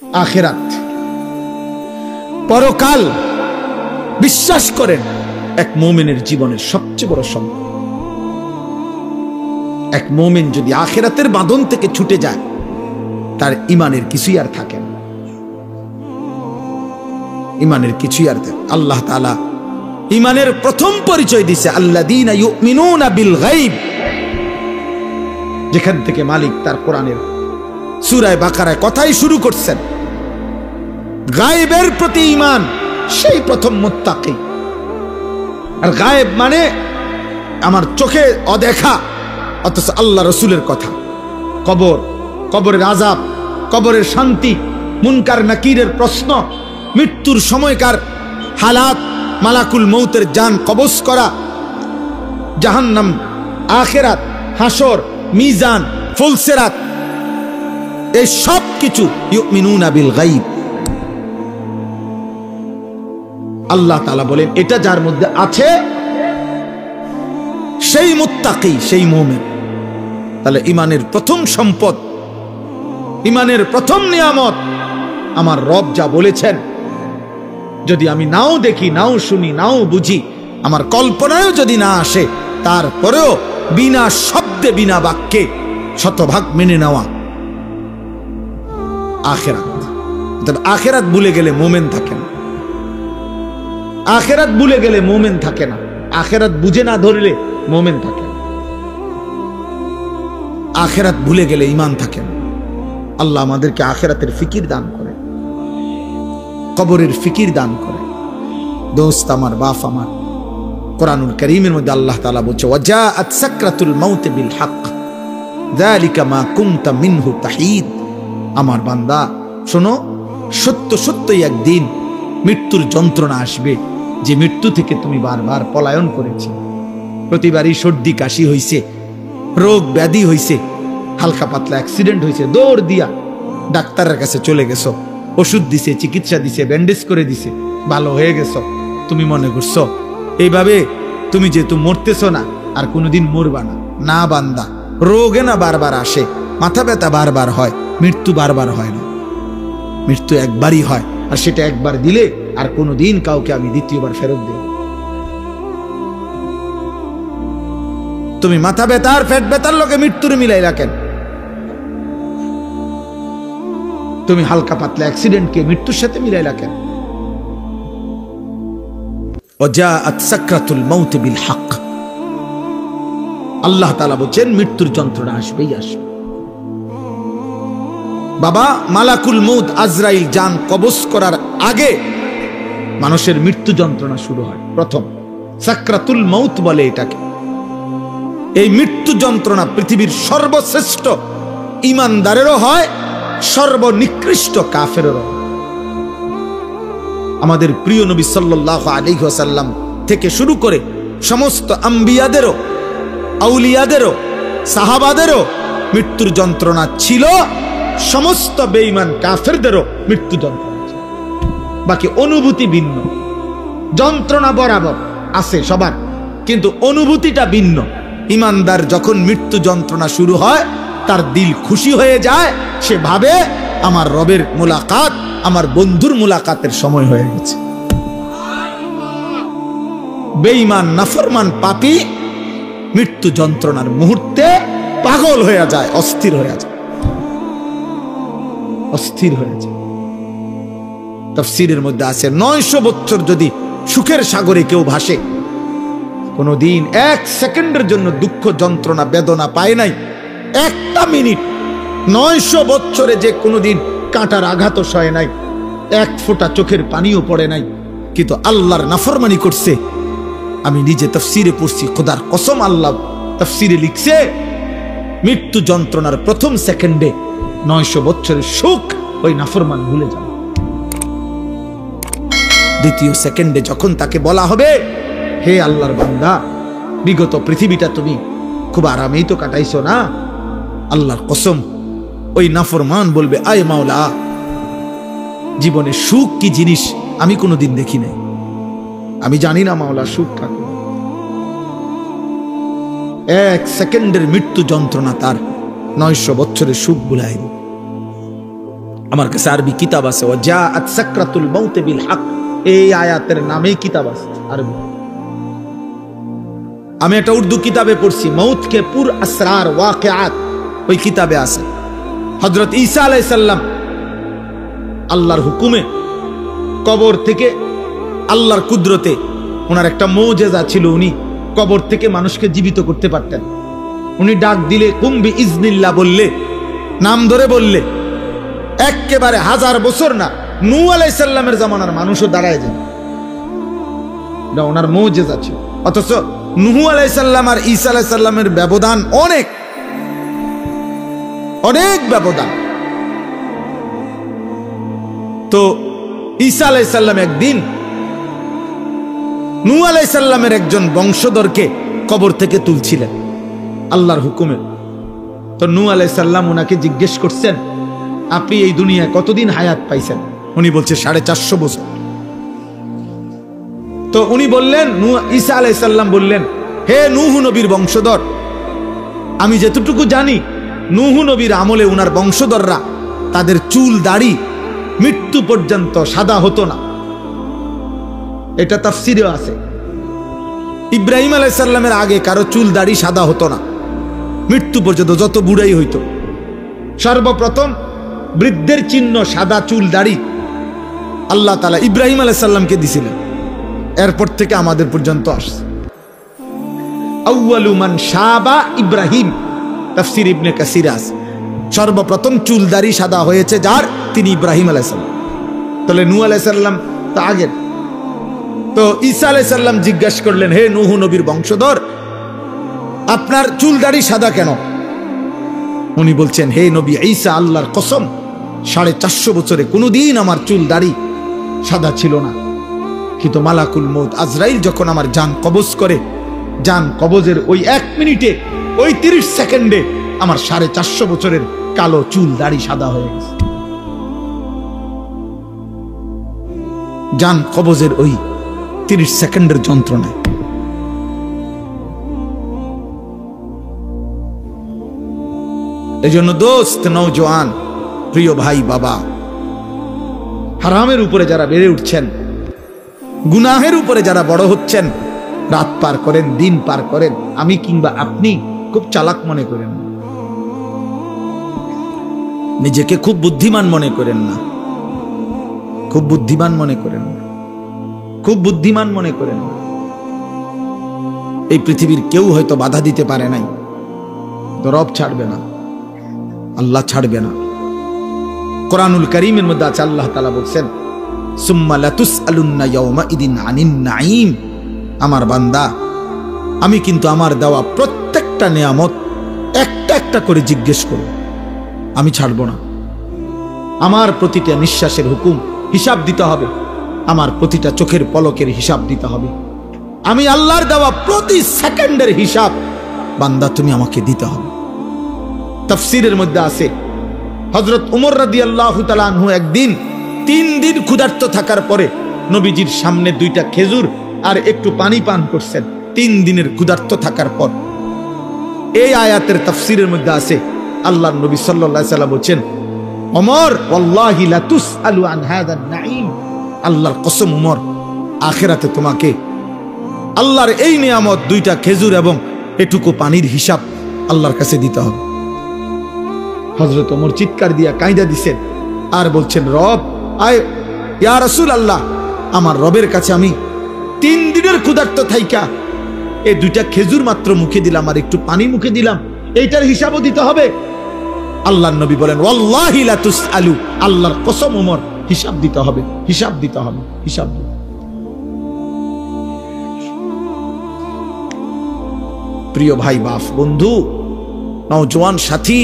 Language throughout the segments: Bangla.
আখিরাত, পরকাল বিশ্বাস করেন এক মুমিনের জীবনের সবচেয়ে বড় সম্পদ। এক মুমিন যদি আখিরাতের বাঁধন থেকে ছুটে যায়, তার ঈমানের কিছুই আর থাকে না। ঈমানের কিছুই আর থাকে। আল্লাহ তাআলা ঈমানের প্রথম পরিচয় দিয়েছে আল্লাযীনা ইউমিনুনা বিল গায়ব, যেখান থেকে মালিক তার কোরআনের সূরা বাকারায় কথাই শুরু করছেন। গায়েবের প্রতি ঈমান, সেই প্রথম মুত্তাকি। আর গায়েব মানে আমার চোখে অদেখা, অথচ আল্লাহ রসুলের কথা। কবর, কবরের আযাব, কবরের শান্তি, মুনকার নাকিরের প্রশ্ন, মৃত্যুর সময়কার হালাত, মালাকুল মৌতের জান কবজ করা, জাহান্নাম, আখিরাত, হাসর, মিজান, ফুলসিরাত, এই সব কিছু ইউমিনুনা বিল গায়ব। আল্লাহ তাআলা বলেন এটা যার মধ্যে আছে সেই মুত্তাকি, সেই মুমিন। তাহলে ঈমানের প্রথম সম্পদ, ঈমানের প্রথম নিয়ামত আমার রব যা বলেছেন, যদি আমি নাও দেখি, নাও শুনি, নাও বুঝি, আমার কল্পনায়ও যদি না আসে, তারপরেও বিনা শব্দে, বিনা বাক্যে শতভাগ মেনে নেওয়া আখিরাত। তবে আখিরাত ভুলে গেলে মুমিন থাকে না। আখিরাত ভুলে গেলে মুমিন থাকে না। আখিরাত বুঝে না ধরলে মুমিন থাকে না। আখিরাত ভুলে গেলে ঈমান থাকে না। আল্লাহ আমাদেরকে আখিরাতের ফিকির দান করে, কবরের ফিকির দান করে। দোস্ত আমার, বাপ আমার, কোরআনুল কারীমের মধ্যে আল্লাহ তাআলা বলছে ওয়াজাআত সাকরাতুল মাউত বিল হক যালিকা মা কুনতা মিনহু তাহিদ। আমার বান্দা শোনো, সত্য সত্যই একদিন মৃত্যুর যন্ত্রণা আসবে, যে মৃত্যু থেকে তুমি বারবার পলায়ন করেছি। প্রতিবারই সর্দি কাশি হইছে, রোগ ব্যাধি হইছে, হালকা পাতলা অ্যাক্সিডেন্ট হইছে, দৌড় দিয়া ডাক্তারের কাছে চলে গেছো, ওষুধ দিছে, চিকিৎসা দিছে, ব্যান্ডেজ করে দিছে, ভালো হয়ে গেছো। তুমি মনে করছো এইভাবে তুমি যেহেতু মরতেছো না, আর কোনোদিন মরবা না। না বান্দা, রোগে না বারবার আসে, মাথা ব্যথা বারবার হয়, মৃত্যু বারবার হয় না। মৃত্যু একবারই হয়, আর সেটা একবার দিলে আর কোনোদিন কাউকে আমি দ্বিতীয়বার ফেরত দেব। তুমি মাথা ব্যথা আর পেট ব্যথার লোকে মৃত্যুর মিলাই রাখেন। তুমি হালকা পাতলা অ্যাক্সিডেন্টকে মৃত্যুর সাথে মিলাই রাখেন। ওয়াজাআত সাকরাতুল মাউত বিল হক। আল্লাহ তাআলা বলেন মৃত্যুর যন্ত্রণা আসবেই আসবে। বাবা, মালাকুল মউত আজরাইল জান কবজ করার আগে মানুষের মৃত্যু যন্ত্রণা শুরু হয়। প্রথম সাকরাতুল মউত বলে এটাকে। এই মৃত্যু যন্ত্রণা পৃথিবীর সর্বশ্রেষ্ঠ ঈমানদারেরও হয়, সর্বনিকৃষ্ট কাফেরেরও। আমাদের প্রিয় নবী সাল্লাল্লাহু আলাইহি ওয়াসাল্লাম থেকে শুরু করে সমস্ত আম্বিয়াদেরও, আউলিয়াদেরও, সাহাবাদেরও মৃত্যুর যন্ত্রণা ছিল, সমস্ত বেঈমান কাফেরদেরও মৃত্যু যন্ত্রণা ছিল। বাকি অনুভূতি ভিন্ন, যন্ত্রণা বরাবর আছে সবার, কিন্তু অনুভূতিটা ভিন্ন। ঈমানদার যখন মৃত্যু যন্ত্রণা শুরু হয়, তার দিল খুশি হয়ে যায়, সে ভাবে আমার রবের মুলাকাত, আমার বন্ধুর মুলাকাতের সময় হয়ে গেছে। বেঈমান নাফরমান পাপী মৃত্যু যন্ত্রণার মুহূর্তে পাগল হয়ে যায়, অস্থির হয়ে যায়, অস্থির হয়ে যায়। তাফসীরের মধ্যে আছে 900 বছর যদি সুখের সাগরে কেউ ভাসে, কোনদিন 1 সেকেন্ডের জন্য দুঃখ যন্ত্রণা বেদনা পায় নাই, একটা মিনিট, 900 বছরে যে কোনদিন কাঁটার আঘাত সয় নাই, 1 ফোঁটা চোখের পানিও পড়ে নাই, কিন্তু আল্লাহর নাফরমানি করছে। আমি নিজে তাফসীরে পড়ছি, খোদার কসম, আল্লাহ তাফসীরে লিখছে মৃত্যু যন্ত্রণার প্রথম সেকেন্ডে 900 বছরের সুখ ওই নাফরমান ভুলে যাবে। দ্বিতীয় সেকেন্ডে যখন তাকে বলা হবে, হে আল্লাহর বান্দা, বিগত পৃথিবীটা তুমি খুব আরামেই তো কাটাইছো না, আল্লাহর কসম ওই নাফরমান বলবে, আয় মাওলা, জীবনে সুখ কি জিনিস আমি কোনোদিন দেখি নাই, আমি জানি না মাওলা সুখ কাকে। 1 সেকেন্ডের মৃত্যু যন্ত্রণা তার 900 বছরের সুখ ভুলাই দিবে। আমার কাছে আরবি কিতাব আছে, ওয়াজাআত সাকরাতুল মাউত বিল হক, এই আয়াতের নামেই কিতাব আছে আরবি। আমি একটা উর্দু কিতাবে পড়ছি, মৌত কে পুর আসরার ওয়াকিআত, ওই কিতাবে আছে হযরত ঈসা আলাইহিস সালাম আল্লাহর হুকুমে কবর থেকে, আল্লাহর কুদরতে, ওনার একটা মুজিজা ছিল, উনি কবর থেকে মানুষকে জীবিত করতে পারতেন। উনি ডাক দিলে কুম বিইজনিল্লাহ বললে, নাম ধরে বললে একেবারে 1000 বছর না, নূহ আলাইহিস সালামের জামানার মানুষও দাঁড়ায় যায়। এটা ওনার মুজিজা ছিল। অথচ নূহ আলাইহিস সালাম আর ঈসা আলাইহিস সালামের ব্যবধান অনেক অনেক ব্যবধান। তো ঈসা আলাইহিস সালাম একদিন নূহ আলাইহিস সালামের একজন বংশধরকে কবর থেকে তুলছিলেন আল্লাহর হুকুমে। তো নূহ আলাইহিস সালাম ওনাকে জিজ্ঞেস করছেন, আপনি এই দুনিয়ায় কতদিন হায়াত পাইছেন? উনি বলছে 450 বছর। তো উনি বললেন, ঈসা আলাইহিস সালাম বললেন, হে নূহ নবীর বংশধর, আমি যতটুকু জানি নূহ নবীর আমলে উনার বংশধররা তাদের চুল দাড়ি মৃত্যু পর্যন্ত সাদা হতো না। এটা তাফসিরেও আছে। ইব্রাহিম আলাইহিস সালামের আগে কারো চুল দাড়ি সাদা হতো না মৃত্যু পর্যন্ত, যত বুড়াই হইতো। সর্বপ্রথম বৃদ্ধের চিহ্ন সাদা চুল দাড়ি আল্লাহ তাআলা ইব্রাহিম আলাইহিস সালামকে দিয়েছিলেন, এরপর থেকে আমাদের পর্যন্ত আসছে। আউয়ালু মান শাবা ইব্রাহিম, তাফসীর ইবনে কাসির আছে, সর্বপ্রথম চুল দাড়ি সাদা হয়েছে যার, তিনি ইব্রাহিম আলাইহিস সালাম। তাহলে নূহ আলাইহিস সালাম তো আগের। তো ঈসা আলাইহিস সালাম জিজ্ঞাসা করলেন, হে নূহ নবীর বংশধর, আপনার চুল দাড়ি সাদা কেন? উনি বলছেন, হে নবী ঈসা, আল্লাহর কসম 450 বছরে কোনোদিন আমার চুল দাড়ি সাদা ছিল না, কিন্তু মালাকুল মউত আজরাইল যখন আমার জান কবজ করে, জান কবজের ওই 1 মিনিটে, ওই 30 সেকেন্ডে আমার 450 বছরের কালো চুল দাড়ি সাদা হয়ে গেছে। জান কবজের ওই 30 সেকেন্ডের যন্ত্রণায়। এই জন্য দোস্ত, নওজোয়ান, প্রিয় ভাই, বাবা, হারামের উপরে যারা বেড়ে উঠছেন, গুনাহের উপরে যারা বড় হচ্ছেন, রাত পার করেন, দিন পার করেন, আমি কিংবা আপনি খুব চালাক মনে করেন না, নিজেকে খুব বুদ্ধিমান মনে করেন না, খুব বুদ্ধিমান মনে করেন না, খুব বুদ্ধিমান মনে করেন না। এই পৃথিবীর কেউ হয়তো বাধা দিতে পারে নাই, তো রব ছাড়বে না, আল্লাহ ছাড়বে না। কোরআনুল কারীমের মধ্যে আছে, আল্লাহ তাআলা বলছেন, সুম্মা লাতুসআলুন্না ইয়াওমা ইদিন আনিন নাঈম, আমার বান্দা, আমি কিন্তু আমার দেওয়া প্রত্যেকটা নিয়ামত একটা একটা করে জিজ্ঞেস করব, আমি ছাড়ব না। আমার প্রতিটা নিঃশ্বাসের হুকুম হিসাব দিতে হবে, আমার প্রতিটা চোখের পলকের হিসাব দিতে হবে। আমি আল্লাহর দেওয়া প্রতি সেকেন্ডের হিসাব বান্দা তুমি আমাকে দিতে হবে। তাফসীরের মধ্যে আছে, হযরত উমর রাদিয়াল্লাহু তাআলা আনহু একদিন 3 দিন ক্ষুধার্ত থাকার পরে নবীজির সামনে 2টা খেজুর আর একটু পানি পান করছেন, 3 দিনের ক্ষুধার্ত থাকার পর। এই আয়াতের তাফসীরের মধ্যে আছে, আল্লাহর নবী সাল্লাল্লাহু আলাইহি ওয়াসাল্লাম বলেন, ওমর ওয়াল্লাহি লা তুসআলু আন হাযা নাঈম, আল্লাহর কসম ওমর, আখিরাতে তোমাকে আল্লাহর এই নিয়ামত 2টা খেজুর এবং এটুকু পানির হিসাব আল্লাহর কাছে দিতে হবে। হযরত ওমর চিৎকার দিয়া কাঁদা দিছেন আর বলছেন, রব, আয় ইয়া রাসূলুল্লাহ, আমার রবের কাছে আমি 3 দিনের ক্ষুধার্ত থাইকা এই 2টা খেজুর মাত্র মুখে দিলাম আর একটু পানি মুখে দিলাম, এইটার হিসাবও দিতে হবে? আল্লাহর নবী বলেন, ওয়াল্লাহি লা তুসআলু, আল্লাহর কসম ওমর, হিসাব দিতে হবে, হিসাব দিতে হবে, হিসাব দিতে। প্রিয় ভাই, বাপ, বন্ধু, নওজোয়ান সাথী,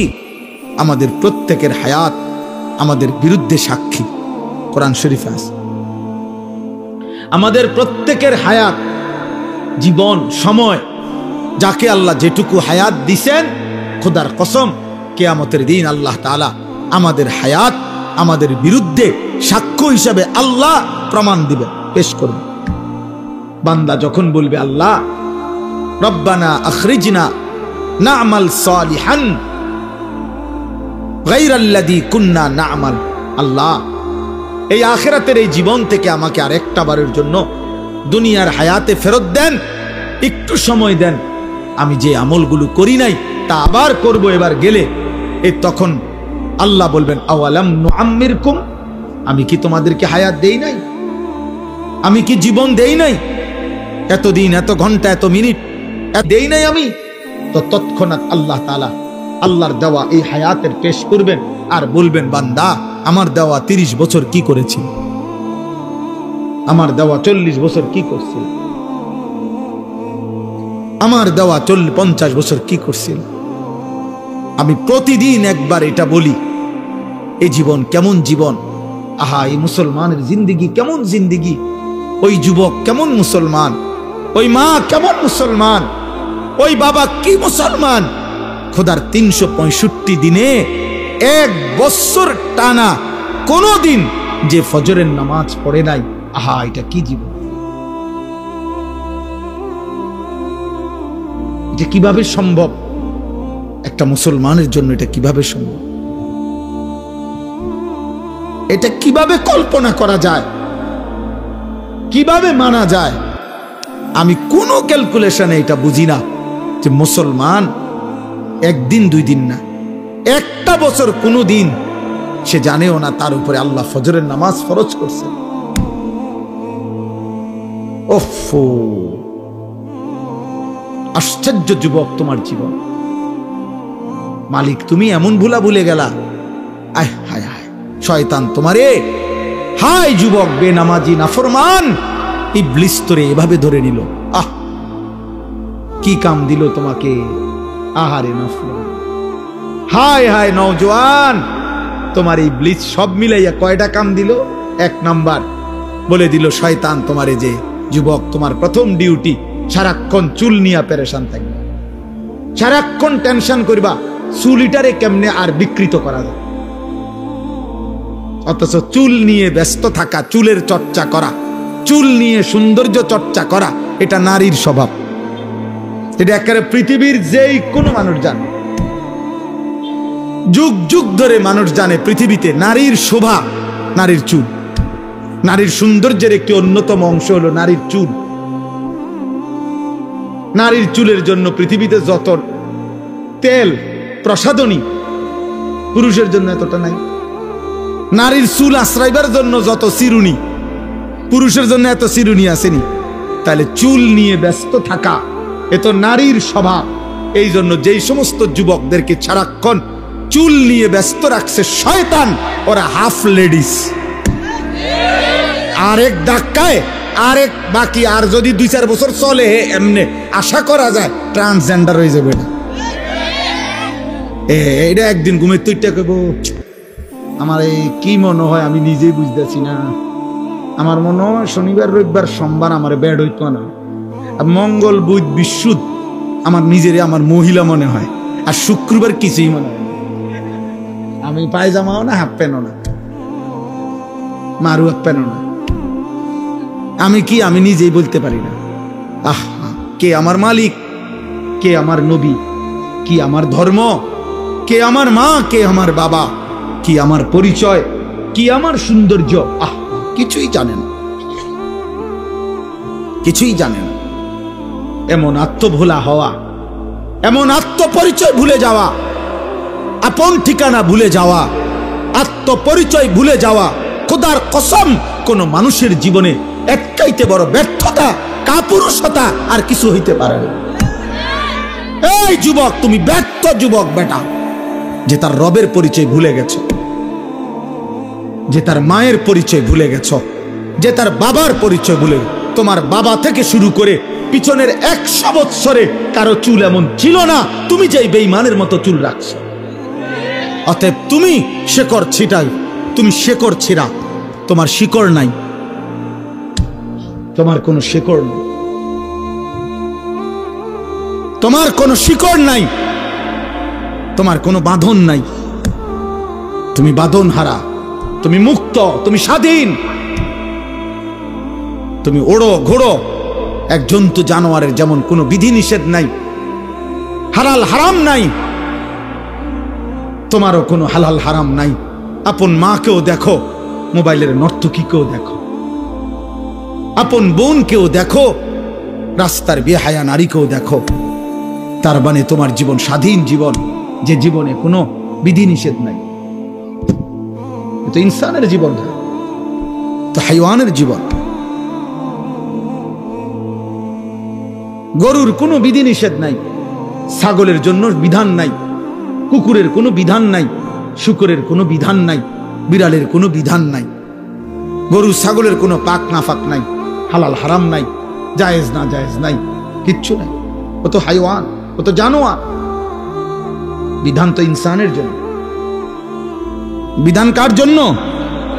আমাদের প্রত্যেকের হায়াত আমাদের বিরুদ্ধে সাক্ষী, কোরআন শরীফে আছে। আমাদের প্রত্যেকের হায়াত, জীবন, সময়, যাকে আল্লাহ যেটুকু হায়াত দিছেন, খোদার কসম কিয়ামতের দিন আল্লাহ তাআলা আমাদের হায়াত আমাদের বিরুদ্ধে সাক্ষ্য হিসাবে আল্লাহ প্রমাণ দিবেন, পেশ করবেন। বান্দা যখন বলবে, আল্লাহ রব্বানা আখরিজনা না'মাল সালিহান গায়রাল্লাযী কুন্না না'মাল, আল্লাহ এই আখিরাতের এই জীবন থেকে আমাকে আর একটা বারের জন্য দুনিয়ার হায়াতে ফেরত দেন, একটু সময় দেন, আমি যে আমলগুলো করি নাই তা আবার করব এবার গেলে। এই তখন আল্লাহ বলবেন আওয়ালাম নুআম্মিরকুম, আমি কি তোমাদেরকে হায়াত দেই নাই? আমি কি জীবন দেই নাই? এতদিন, এত ঘন্টা, এত মিনিট দেই নাই আমি? তো তৎক্ষণাৎ আল্লাহ তাআলা আল্লাহর দেওয়া এই হায়াতের পেশ করবেন আর বলবেন বান্দা আমার দেওয়া 30 বছর কি করেছিল, আমার দেওয়া 40 বছর কি করছিল, আমার দেওয়া 50 বছর কি করছিল। আমি প্রতিদিন একবার এটা বলি, এই জীবন কেমন জীবন, আহা এই মুসলমানের জিন্দিগি কেমন জিন্দিগি, ওই যুবক কেমন মুসলমান, ওই মা কেমন মুসলমান, ওই বাবা কি মুসলমান। খোদার 365 দিনে 1 বছর টানা কোনো দিন যে ফজরের নামাজ পড়ে নাই, আহা এটা কি জীবন, এটা কিভাবে সম্ভব? একটা মুসলমানের জন্য এটা কিভাবে সম্ভব? এটা কিভাবে কল্পনা করা যায়, কিভাবে মানা যায়? আমি কোনো ক্যালকুলেশনে এটা বুঝি না যে মুসলমান একদিন 2 দিন না, 1টা বছর কোনো দিন সে জানেও না তার উপরে আল্লাহ ফজরের নামাজ ফরজ করছে। ওফো, আশ্চর্য যুবক তোমার জীবন। মালিক তুমি এমন ভুলা ভুলে গেলা, আয় হায় হায় শয়তান তোমারে, হায় যুবক বেনামাজি নাফরমান, ইবলিস তোরে এভাবে ধরে নিল। আহ কি কাম দিল তোমাকে, আহারে নাফরমান, হায় হায় নওজোয়ান, তোমার ইবলিস সব মিলাইয়া কয়টা কাম দিল? 1 নাম্বার বলে দিল শয়তান তোমারে যে যুবক তোমার প্রথম ডিউটি সারাক্ষণ চুল নিয়ে পেরেশান থাকবে, সারাক্ষণ টেনশন করবা চুলিটারে কেমনে আর বিকৃত করা যায়। অথচ চুল নিয়ে ব্যস্ত থাকা, চুলের চর্চা করা, চুল নিয়ে সৌন্দর্য চর্চা করা, এটা নারীর স্বভাব। এটা একেবারে পৃথিবীর যেই কোনো মানুষ জানে, যুগ যুগ ধরে মানুষ জানে পৃথিবীতে নারীর শোভা, নারীর চুল। নারীর সৌন্দর্যের একটি অন্যতম অংশ হলো নারীর চুল। নারীর চুলের জন্য পৃথিবীতে যত তেল প্রসাধনী, পুরুষের জন্য এতটা নাই। নারীর চুল আশ্রাইবার জন্য যত চিরুনি, পুরুষের জন্য এত চিরুনি আসেনি। তাহলে চুল নিয়ে ব্যস্ত থাকা এ তো নারীর স্বভাব। এই জন্য যেই সমস্ত যুবকদেরকে সারাক্ষণ চুল নিয়ে ব্যস্ত রাখছে শয়তান, ওরা হাফ লেডিস। আরেক ধাক্কায় আরেক বাকি, আর যদি 2-4 বছর চলে এমনি আশা করা যায় ট্রান্সজেন্ডার হয়ে যাবে না। এটা একদিন ঘুমের তুইটা কইব, আমার এই কি মনে হয় আমি নিজেই বুঝতেছি না। আমার মনে হয় শনিবার রবিবার সোমবার আমার বেড হইতো না, মঙ্গল বুধ বিশুদ্ধ আমার নিজেরই আমার মহিলা মনে হয়, আর শুক্রবার কিছুই মনে হয়। আমি পায়জামাও না, হাফ প্যান্টও না, মারু হাফ প্যান্টও না। আমি কি আমি নিজেই বলতে পারি না। আহা, কে আমার মালিক, কে আমার নবী, কি আমার ধর্ম, কে আমার মা, কে আমার বাবা, কি আমার পরিচয়, কি আমার সৌন্দর্য, আহ কিছুই জানে না, কিছুই জানে না। এমন আত্মভোলা হওয়া, এমন আত্মপরিচয় ভুলে যাওয়া, আপন ঠিকানা ভুলে যাওয়া, আত্মপরিচয় ভুলে যাওয়া, খোদার কসম কোন মানুষের জীবনে একটাইতে বড় ব্যর্থতা, কাপুরুষতা আর কিছু হইতে পারে না। এই যুবক তুমি ব্যর্থ যুবক বেটা, যে তার রবের পরিচয় ভুলে গেছ, যে তার মায়ের পরিচয় ভুলে গেছ, যে তার বাবার পরিচয় ভুলে। তোমার বাবা থেকে শুরু করে পিছনের 100 বৎসরে কারো চুল এমন ছিল না তুমি যেই বেঈমানের মতো চুল রাখছো। অতএব তুমি শেকড় ছিটাই, তুমি শেকড় ছিড়া, তোমার শিকড় নাই, তোমার কোনো শিকড় নেই, তোমার কোনো শিকড় নাই, তোমার কোনো বাঁধন নাই, তুমি বাঁধন হারা, তুমি মুক্ত, তুমি স্বাধীন, তুমি ওড়ো ঘোড়ো এক জন্তু জানোয়ারের যেমন কোনো বিধি নিষেধ নাই, হালাল হারাম নাই, তোমারও কোনো হালাল হারাম নাই। আপন মাকেও দেখো, মোবাইলের নর্তকীকেও দেখো, আপন বোনকেও দেখো, রাস্তার বেহায়া নারীকেও দেখো। তার মানে তোমার জীবন স্বাধীন জীবন, যে জীবনে কোনো বিধিনিষেধ নাই। তো ইনসানের জীবন না, তো হাইওয়ানের জীবন। গরুর কোনো বিধিনিষেধ নাই, ছাগলের জন্য বিধান নাই, কুকুরের কোনো বিধান নাই, শুকরের কোনো বিধান নাই, বিড়ালের কোনো বিধান নাই। গরু ছাগলের কোনো পাক না ফাক নাই, হালাল হারাম নাই, জায়েজ না জায়েজ নাই, কিচ্ছু নাই। ও তো হাইওয়ান, ও তো জানোয়ার। বিধান তো ইনসানের জন্য। বিধান কার জন্য?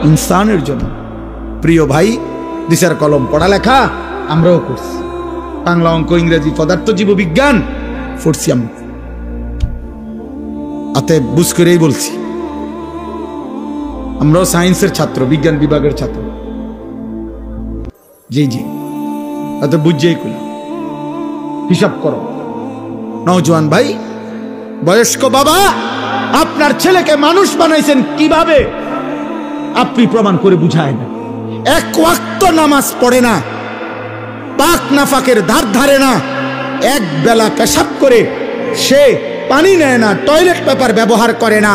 ইনসানের জন্য। প্রিয় ভাই, দিশার কলম পড়ালেখা আমরাও করছি, বাংলা, অঙ্ক, ইংরেজি, পদার্থ, জীববিজ্ঞান পড়ছি আমরা। আতে বুঝ করেই বলছি, আমরাও সায়েন্সের ছাত্র, বিজ্ঞান বিভাগের ছাত্র। জি জি, এত বুঝছেই করলাম। হিসাব করো। নওজোয়ান ভাই, বয়স্ক বাবা, আপনার ছেলেকে মানুষ বানাইছেন কিভাবে? আপনি প্রমাণ করে বুঝায় না। এক ওয়াক্ত নামাজ পড়ে না, পাক নাফাকের ধার ধারে না, এক বেলা পেশাব করে সে পানি নেয় না, টয়লেট পেপার ব্যবহার করে না,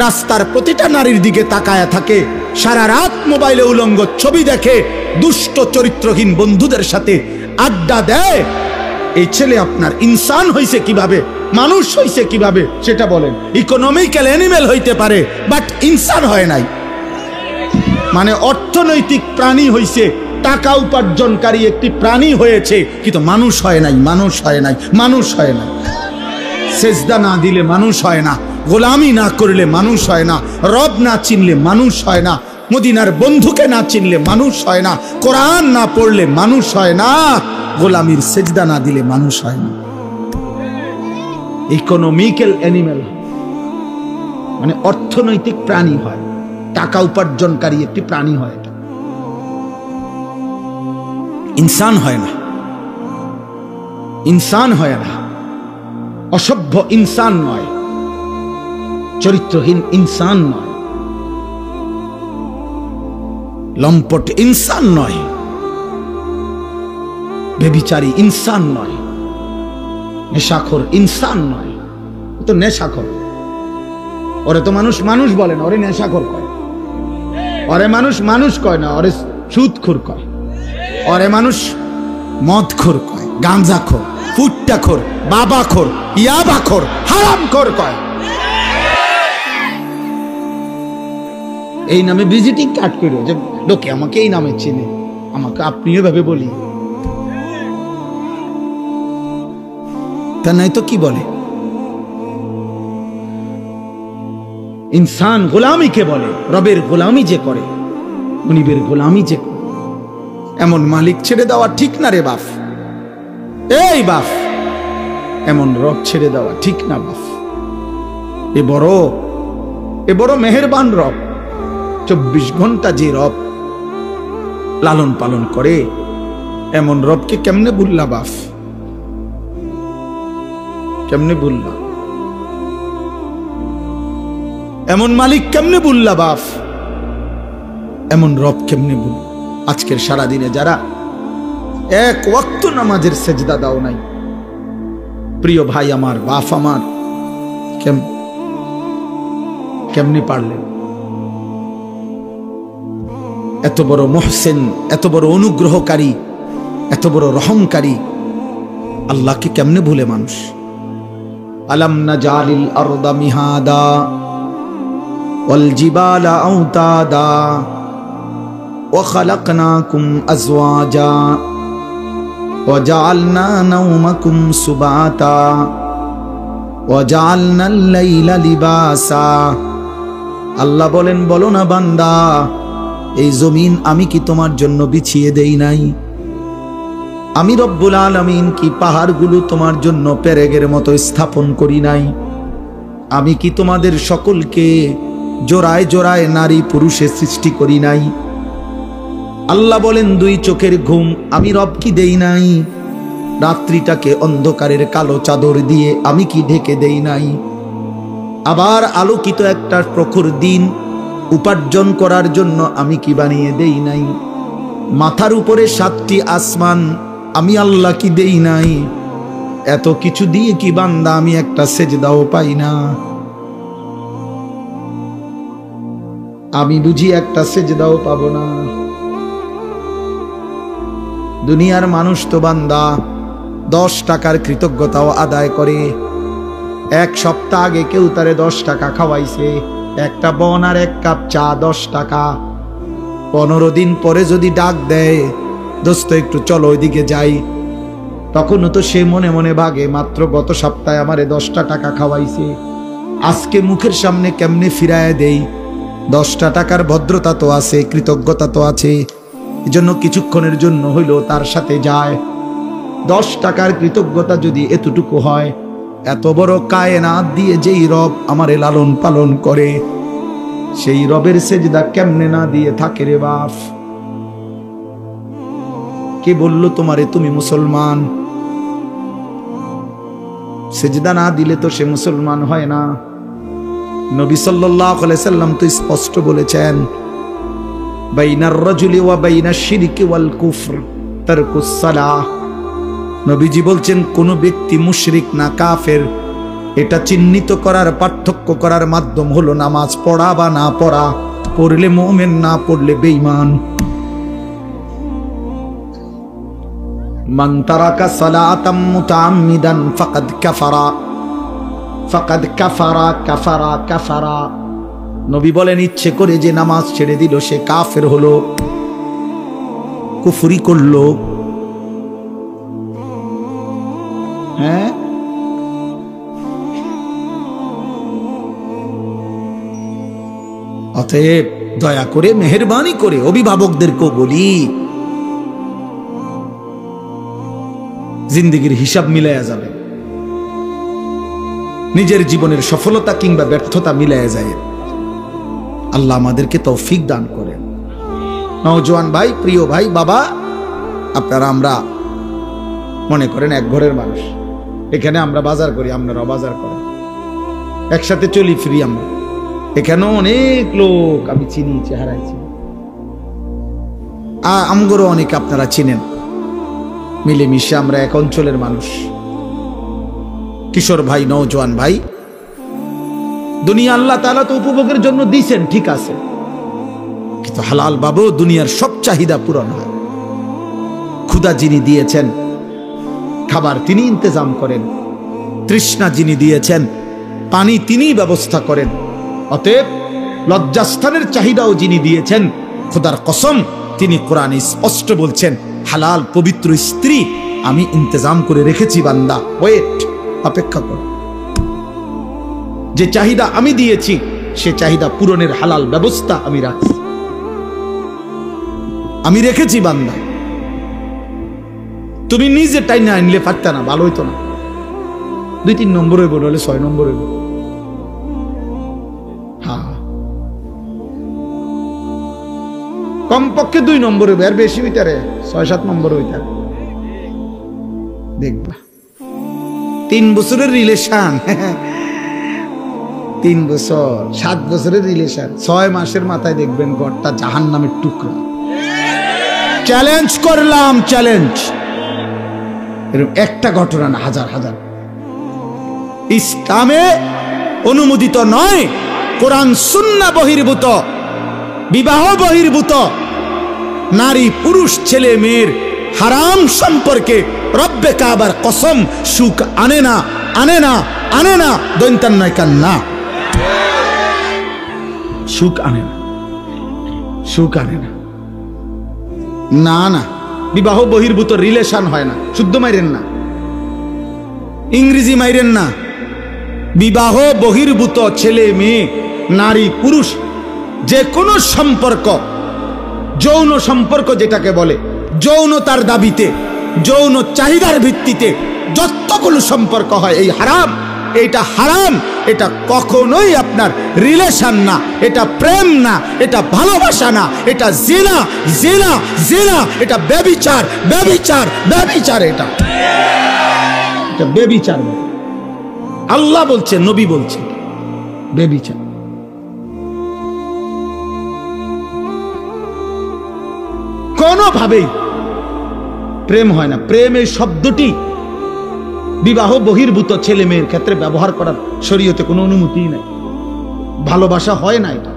রাস্তার প্রতিটা নারীর দিকে তাকায়া থাকে, সারা রাত মোবাইলে উলঙ্গ ছবি দেখে, দুষ্ট চরিত্রহীন বন্ধুদের সাথে আড্ডা দেয়। এই ছেলে আপনার ইনসান হইছে কিভাবে, মানুষ হইছে কিভাবে সেটা বলেন। ইকোনমিক্যাল অ্যানিমেল হইতে পারে, বাট ইনসান হয় নাই। মানে অর্থনৈতিক প্রাণী হইছে, টাকা উপার্জনকারী একটি প্রাণী হয়েছে, কিন্তু মানুষ হয় নাই, মানুষ হয় নাই, মানুষ হয় নাই। সেজদা না দিলে মানুষ হয় না, গোলামি না করলে মানুষ হয় না, রব না চিনলে মানুষ হয় না, মদিনার বন্ধুকে না চিনলে মানুষ হয় না, কোরআন না পড়লে মানুষ হয় না, গোলামির সেজদা না দিলে মানুষ হয় না। ইকোনমিক্যাল অ্যানিমেল মানে অর্থনৈতিক প্রাণী হয়, টাকা উপার্জনকারী একটি প্রাণী হয়, এটা ইনসান হয় না। ইনসান হয় না, অসভ্য ইনসান নয়, চরিত্রহীন ইনসান নয়, লম্পট ইনসান নয়, বেবিচারী ইনসান নয়, নেশাখোর ইনসান নয়। ও তো নেশাখোর, ওরে তো মানুষ মানুষ বলে না, ওরে নেশাখোর কয়। ওরে মানুষ মানুষ কয় না, ওরে সুদখোর কয়। ওরে মানুষ মদখোর কয়, গাঁজাখোর, ফুট্টাখোর, বাবাখোর, ইয়াবাখোর, হারামখোর কয়। এই নামে ভিজিটিং কার্ড করো যে লোকে আমাকে এই নামে চেনে, আমাকে আপনিও ভাবে বলি, তা নাই তো কি বলে? ইনসান গোলামিকে বলে, রবের গোলামি যে করে, মুনিবের গোলামি যে করে, এমন মালিক ছেড়ে দেওয়া ঠিক না রে বাপ। এই বাপ, এমন রব ছেড়ে দেওয়া ঠিক না বাপ। এ বড় মেহেরবান রব, 24 ঘন্টা যে রব লালন পালন করে, এমন রবকে কেমনে ভুললা বাপ? কেমনে ভুললা? এমন মালিক কেমনে ভুললা বাপ? এমন রব কেমনে ভুল? আজকের সারাদিনে যারা এক ওয়াক্ত নামাজের সেজদা দাও নাই, প্রিয় ভাই আমার, বাপ আমার, কেমনে পারলেন? এত বড় মুহসিন, এত বড় অনুগ্রহকারী, এত বড় রহমকারী আল্লাহকে কেমনে ভুলে মানুষ? আলাম নাজালিল আরদা মিহাদা ওয়াল জিবালা আওতাদা ওয়া খালাকনাকুম আজওয়াজা ওয়া জাআলনা নাওমাকুম সুবাতা ওয়া জাআলনাল লাইলা লিবাসা। আল্লাহ বলেন, বলো না বান্দা, এই জমিন আমি কি তোমার জন্য বিছিয়ে দেই নাই? আমি রব্বুল আলামিন কি পাহাড়গুলো তোমার জন্য পেরেগের মতো স্থাপন করি নাই? আমি কি তোমাদের সকলকে জোড়ায় জোড়ায় নারী পুরুষে সৃষ্টি করি নাই? আল্লাহ বলেন, 2 চোখের ঘুম আমি রব কি দেই নাই? রাত্রিটাকে অন্ধকারের কালো চাদর দিয়ে আমি কি ঢেকে দেই নাই? আবার আলোকিত একটা প্রখর দিন উপার্জন করার জন্য আমি কি বানিয়ে দেই নাই? মাথার উপরে 7টি আসমান আমি আল্লাহ কি দেই নাই? এত কিছু দিয়ে কি বান্দা আমি একটা সেজদাও পাই না? আমি বুঝি একটা সেজদাও পাবো না? দুনিয়ার মানুষ তো বান্দা 10 টাকার কৃতজ্ঞতাও আদায় করে। 1 সপ্তাহ আগে কেউ তারে 10 টাকা খাওয়াইছে, একটা বন আর 1 কাপ চা 10 টাকা। 15 দিন পরে যদি ডাক দেয়, দোস্ত একটু চলো ওইদিকে যাই, তখনও তো সে মনে মনে ভাগে মাত্র গত সপ্তাহে আমারে 10টা টাকা খাওয়াইছে, আজকে মুখের সামনে কেমনে ফিরায় দেই? 10টা টাকার ভদ্রতা তো আছে, কৃতজ্ঞতা তো আছে, এজন্য কিছুক্ষণের জন্য হইল তার সাথে যায়। 10 টাকার কৃতজ্ঞতা যদি এতটুকু হয়, এত বড় কায়নাত দিয়ে যেই রব আমারে লালন পালন করে, সেই রবের সেজদা কেমনে না দিয়ে থাকে রে বাপ? কে বলল তোমারে তুমি মুসলমান? সেজদা না দিলে তো সে মুসলমান হয় না। নবী সাল্লাল্লাহু আলাইহি সাল্লাম তো স্পষ্ট বলেছেন, বাইনার রাজুলি ওয়া বাইনাশ শিরকি ওয়াল কুফর তারকুস সালাহ। নবীজি বলছেন, কোন ব্যক্তি মুশরিক না কাফের, এটা চিহ্নিত করার, পার্থক্য করার মাধ্যম হলো নামাজ পড়া বা না পড়া। পড়লে মুমিন, না পড়লে বেঈমান। মান তারাকা সালাতাম মুতাআম্মিদান ফাকাদ কাফারা, ফাকাদ কাফারা কাফারা কাফারা। নবী বলেন, ইচ্ছে করে যে নামাজ ছেড়ে দিল সে কাফের হলো, কুফরি করলো। হ্যাঁ, অতএব দয়া করে মেহেরবানি করে অভিভাবকদেরকেও বলি, জিন্দেগির হিসাব মিলাইয়া যাবে, নিজের জীবনের সফলতা কিংবা ব্যর্থতা মিলাইয়া যায়। আল্লাহ আমাদেরকে তৌফিক দান করেন। নওজোয়ান ভাই, প্রিয় ভাই, বাবা, আপনারা আমরা মনে করেন এক ঘরের মানুষ, এখানে আমরা বাজার করি, আপনারাও বাজার করেন, একসাথে চলি ফিরি আমরা। এখানেও অনেক লোক আমি চিনি, চেহারায় চিনি, আমগরও অনেক আপনারা চিনেন। মিলেমিশে আমরা এক অঞ্চলের মানুষ। কিশোর ভাই, নওজোয়ান ভাই, দুনিয়া আল্লাহ তাআলা তো উপভোগের জন্য দিয়েছেন, ঠিক আছে, কিন্তু হালাল বাবু দুনিয়ার সব চাহিদা পূরণ হয়। ক্ষুধা যিনি দিয়েছেন, খাবার তিনি ইন্তজাম করেন। তৃষ্ণা যিনি দিয়েছেন, পানি তিনি ব্যবস্থা করেন। অতএব লজ্জাস্থানের চাহিদাও যিনি দিয়েছেন, খোদার কসম, তিনি কোরআনে স্পষ্ট বলছেন, হালাল পবিত্র স্ত্রী আমি ইন্তজাম করে রেখেছি বান্দা, ওয়েট, অপেক্ষা কর। যে চাহিদা আমি দিয়েছি সে চাহিদা পূরণের হালাল ব্যবস্থা আমি রাখছি, আমি রেখেছি বান্দা। তুমি নিজে টাই না আনলে পারত না, ভালো হইতো না। 2-3 নম্বর হইব, নাহলে 6 নম্বর হইব। হ্যাঁ, কমপক্ষে 2 নম্বর হইব, আর বেশি হইতারে 6-7 নম্বর হইতারে। দেখবা 3 বছরের রিলেশন, 3 বছর 7 বছরের রিলেশন, 6 মাসের মাথায় দেখবেন ঘরটা জাহান্নামের টুকরা। চ্যালেঞ্জ করলাম, চ্যালেঞ্জ। এরকম একটা ঘটনা না, হাজার হাজার। ইসলামে অনুমোদিত নয়, কোরআন সুন্নাহ বহির্ভূত, বিবাহ বহির্ভূত নারী পুরুষ ছেলে মেয়ের হারাম সম্পর্কে রব্বে কাবার কসম সুখ আনে না, আনে না, আনে না, দৈন্তান নয় কান না, সুখ আনে না, সুখ আনে না। না না, বিবাহ বহির্ভূত রিলেশন হয় না। শুদ্ধ মাইরেন না, ইংরেজি মাইরেন না। বিবাহ বহির্ভূত ছেলে মেয়ে, নারী পুরুষ, যে কোনো সম্পর্ক, যৌন সম্পর্ক যেটাকে বলে, যৌনতার দাবিতে, যৌন চাহিদার ভিত্তিতে যতগুলো সম্পর্ক হয়, এই হারাম, এটা হারাম। এটা কখনোই আপনার রিলেশন না, এটা প্রেম না, এটা ভালোবাসা না, এটা জিনা, জিনা, জিনা, এটা ব্যভিচার, ব্যভিচার, ব্যভিচার, এটা ব্যভিচার। আল্লাহ বলছে, নবী বলছে, ব্যভিচার। কোনোভাবেই প্রেম হয় না। প্রেম এই শব্দটি বিবাহ বহির্ভূত ছেলে মেয়ের ক্ষেত্রে ব্যবহার করার শরীয়তে কোনো অনুমতি নেই। ভালোবাসা হয় না এটা।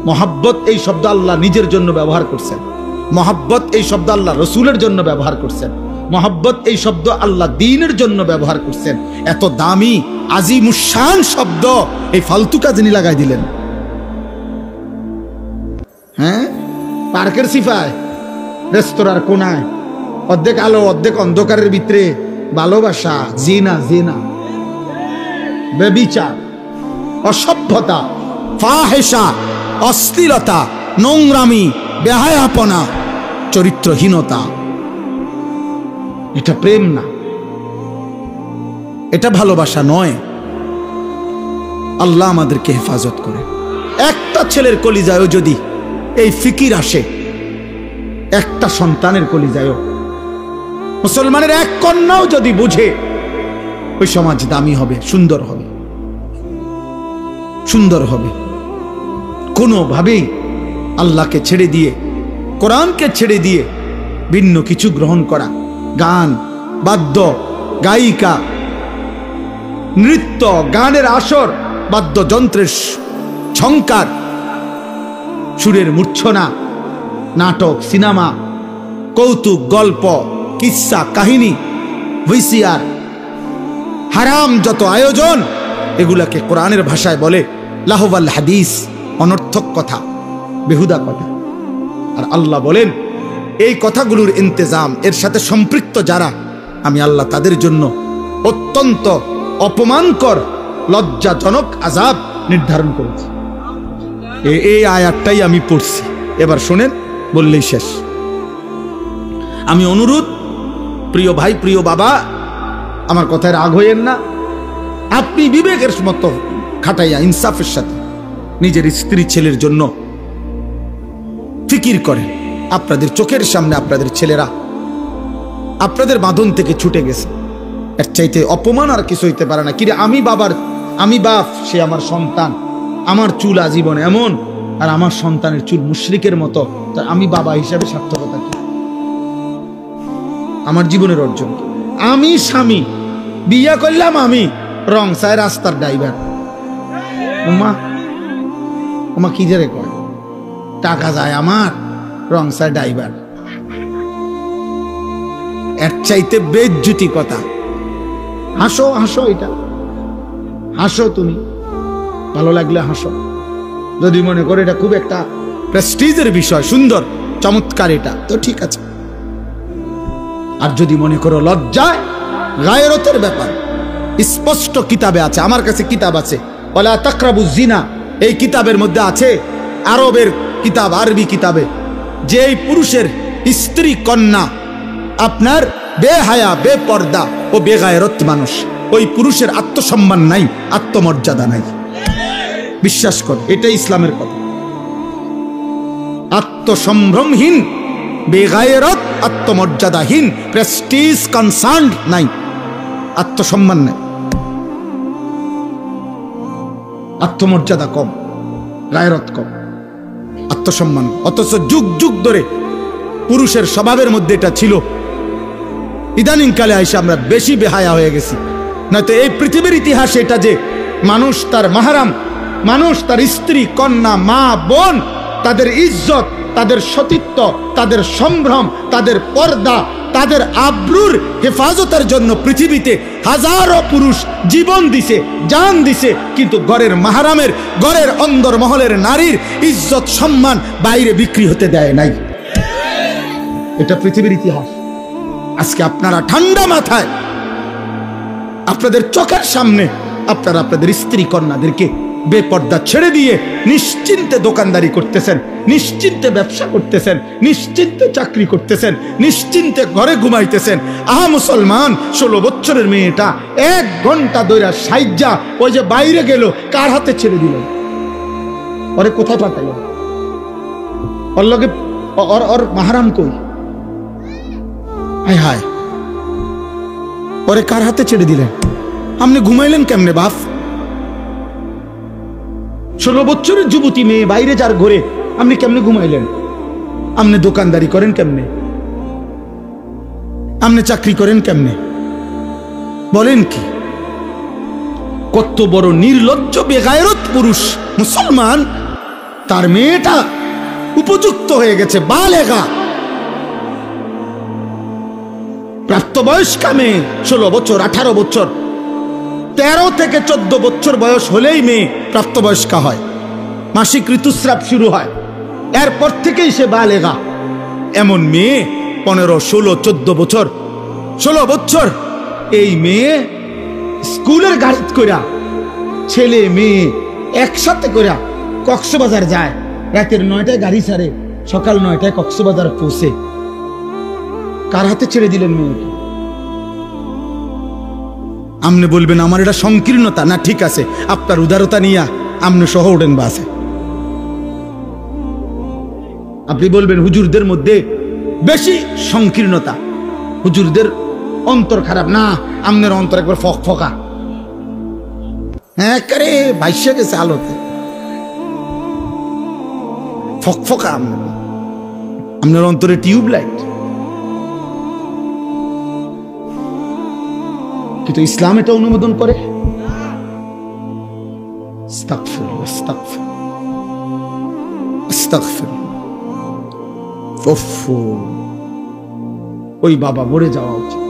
মহাব্বত এই শব্দ আল্লাহ নিজের জন্য ব্যবহার করছেন, মহাব্বত এই শব্দ আল্লাহ রসুলের জন্য ব্যবহার করছেন, মহাব্বত এই শব্দ আল্লাহ দ্বীনের জন্য ব্যবহার করছেন। এত দামি আজিমুশান শব্দ এই ফালতু কাজে লাগাই দিলেন। হ্যাঁ, পার্কের সিফায়, রেস্তোরাঁর কোনায়, অর্ধেক আলো অর্ধেক অন্ধকারের ভিতরে ভালোবাসা, জিনা, জিনা, ব্যভিচার, অসভ্যতা, ফাহেশা, অশ্লীলতা, নোংরামি, বেহায়াপনা, চরিত্রহীনতা, এটা প্রেম না, এটা ভালোবাসা নয়। আল্লাহ আমাদেরকে হেফাজত করে। একটা ছেলের কলিজায়ও যদি এই ফিকির আসে, একটা সন্তানের কলিজায়ও, মুসলমানের এক কন্যাও যদি বুঝে, ওই সমাজ দামি হবে, সুন্দর হবে, সুন্দর হবে। কোনোভাবেই আল্লাহকে ছেড়ে দিয়ে, কোরআনকে ছেড়ে দিয়ে ভিন্ন কিছু গ্রহণ করা, গান, বাদ্য, গায়িকা, নৃত্য, গানের আসর, বাদ্যযন্ত্রের ঝংকার, সুরের মূর্ছনা, নাটক, সিনেমা, কৌতুক, গল্প, কিস্সা, কাহিনী, ভিসিআর, হারাম যত আয়োজন, এগুলাকে কোরআনের ভাষায় বলে লাহওয়াল হাদিস, অনর্থক কথা, বেহুদা কথা। আর আল্লাহ বলেন এই কথাগুলোর ইন্তেজাম, এর সাথে সম্পৃক্ত যারা, আমি আল্লাহ তাদের জন্য অত্যন্ত অপমানকর, লজ্জাজনক আযাব নির্ধারণ করেছি। এই আয়াতটাই আমি পড়ছি, এবার শোনেন, বললেই শেষ। আমি অনুরোধ, প্রিয় ভাই, প্রিয় বাবা, আমার কথায় রাগ হইয়েন না। আপনি বিবেকের মতো খাটাইয়া ইনসাফের সাথে নিজের স্ত্রী ছেলের জন্য ফিকির করেন। আপনাদের চোখের সামনে আপনাদের ছেলেরা আপনাদের বাঁধন থেকে ছুটে গেছে, এর চাইতে অপমান আর কিছু হইতে পারে না। কিরে, আমি বাপ, সে আমার সন্তান, আমার চুল আজীবন এমন, আর আমার সন্তানের চুল মুশরিকের মতো, তা আমি বাবা হিসাবে সার্থকতা কি? আমার জীবনের অর্জন কি? আমি স্বামী, বিয়া করলাম, আমি রং চাই রাস্তার ড্রাইভার। ওমা কি যে কয়, টাকা যায় আমার, রং চাই ড্রাইভার। এর চাইতে বেজ্জুতি কথা। হাসো, হাসো, এটা হাসো, তুমি ভালো লাগলে হাসো। যদি মনে করো এটা খুব একটা প্রেস্টিজের বিষয়, সুন্দর, চমৎকার, এটা তো ঠিক আছে। আর যদি মনে করো লজ্জায়, গায়রতের ব্যাপার, স্পষ্ট কিতাবে আছে, আমার কাছে কিতাব আছে, ওয়ালা তাকরাবুজ জিনা, এই কিতাবের মধ্যে আছে, আরবের কিতাব, আরবি কিতাবে, যে পুরুষের স্ত্রী কন্যা আপনার বেহায়া, বেপর্দা ও বেগায়রত মানুষ, ওই পুরুষের আত্মসম্মান নাই, আত্মমর্যাদা নাই। বিশ্বাস কর, এটাই ইসলামের কথা। আত্মসম্ভ্রমহীন, বেগায়রত, আত্মমর্যাদাহীন, প্রেস্টিজ কনসার্ন নাই, আত্মসম্মান নাই, আত্মমর্যাদা কম, গায়রত কম, আত্মসম্মান। অথচ যুগ যুগ ধরে পুরুষের স্বভাবের মধ্যে এটা ছিল। ইদানিং কালে এসে আমরা বেশি বেহায়া হয়ে গেছি। নয়তো এই পৃথিবীর ইতিহাসে এটা যে মানুষ তার মাহারাম, মানুষ তার স্ত্রী, কন্যা, মা, বোন, তাদের ইজ্জত, তাদের সতীত্ব, তাদের সম্ভ্রম, তাদের পর্দা, তাদের আব্রুর হেফাজতের জন্য পৃথিবীতে হাজারো পুরুষ জীবন দিছে, জান দিছে, কিন্তু ঘরের মাহারামের, ঘরের অন্দর মহলের নারীর ইজ্জত, সম্মান বাইরে বিক্রি হতে দেয় নাই। এটা পৃথিবীর ইতিহাস। আজকে আপনারা ঠান্ডা মাথায় আপনাদের চোখের সামনে আপনারা আপনাদের স্ত্রী কন্যাদেরকে বেপর্দা ছেড়ে দিয়ে নিশ্চিন্তে দোকানদারি করতেছেন, নিশ্চিন্তে ব্যবসা করতেছেন, নিশ্চিন্তে চাকরি করতেছেন, নিশ্চিন্তে ঘরে ঘুমাইতেছেন। আহা মুসলমান, 16 বছরের মেয়েটা 1 ঘন্টা ধরে সাইজা ওই যে বাইরে গেল, কার হাতে ছেড়ে দিল? ওরে কোথায় পাঠাইল? ওর লগে ওর মাহারাম কই? হায় হায়, ওরে কার হাতে ছেড়ে দিলেন? আপনি ঘুমাইলেন কেমনে বাপ? 16 বছরের যুবতী মেয়ে বাইরে যার ঘরে আপনি কেমনে ঘুমাইলেন? আপনি দোকানদারি করেন কেমনে? আপনি চাকরি করেন কেমনে? বলেন কি? কত বড় নির্লজ্জ বেগায়রত পুরুষ মুসলমান, তার মেয়েটা উপযুক্ত হয়ে গেছে, বালেগা, প্রাপ্তবয়স্কা মেয়ে, 16 বছর 18 বছর, 13 থেকে 14 বছর বয়স হলেই মেয়ে প্রাপ্তবয়স্কা হয়, মাসিক ঋতুস্রাব শুরু হয়, এরপর থেকেই সে বালেগা। এমন মেয়ে 15, 16, 14 বছর, 16 বছর, এই মেয়ে স্কুলের গাড়ি কইরা ছেলে মেয়ে একসাথে কইরা কক্সবাজার যায়, রাতের 9টায় গাড়ি ছাড়ে, সকাল 9টায় কক্সবাজার পৌঁছে। কার হাতে ছেড়ে দিলেন মেয়েকে? আপনি বলবেন আমার এটা সংকীর্ণতা, না ঠিক আছে, আপনার উদারতা নিয়ে আপনি সহ ওঠেন বাসে। আপনি বলবেন হুজুরদের মধ্যে বেশি সংকীর্ণতা, হুজুরদের অন্তর খারাপ, না আপনার অন্তর একবার ফকফকা, হ্যাঁ করে ভাইসা গেছে আলোতে, ফকফকা আপনার অন্তরে টিউবলাইট। কিন্তু ইসলাম এটা অনুমোদন করে? আস্তাগফিরুল্লাহ, আস্তাগফিরুল্লাহ, আস্তাগফিরুল্লাহ। ওই বাবা মরে যাওয়া উচিত।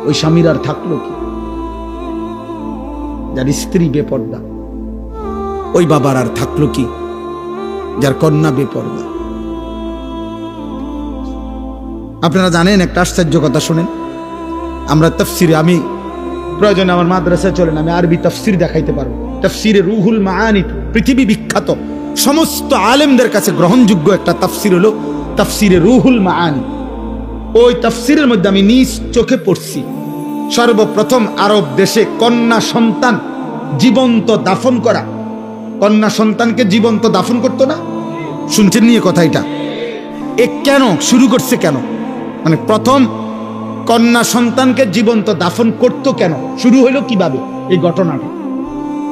ওই স্বামীর আর থাকলো কি, যার স্ত্রী বেপর্দা? ওই বাবার আর থাকলো কি, যার কন্যা বেপর্দা? আপনারা জানেন একটা আশ্চর্য কথা শুনেন, আমরা তাফসিরে, আমি প্রয়োজনে আমার মাদ্রাসায় চলেন, আমি আরবি তাফসির দেখাইতে পারবো। তাফসিরে রুহুল মাআনি পৃথিবী বিখ্যাত, সমস্ত আলেমদের কাছে গ্রহণযোগ্য একটা তাফসির হলো তাফসিরে রুহুল মাআনি। ওই তাফসিরের মধ্যে আমি নিজ চোখে পড়ছি, সর্বপ্রথম আরব দেশে কন্যা সন্তান জীবন্ত দাফন করা, কন্যা সন্তানকে জীবন্ত দাফন করতো না, শুনছেন নিয়ে কথা? এটা এ কেন শুরু করছে, কেন মানে প্রথম কন্যা সন্তানকে জীবন্ত দাফন করতো কেন, শুরু হইল কিভাবে এই ঘটনাটা?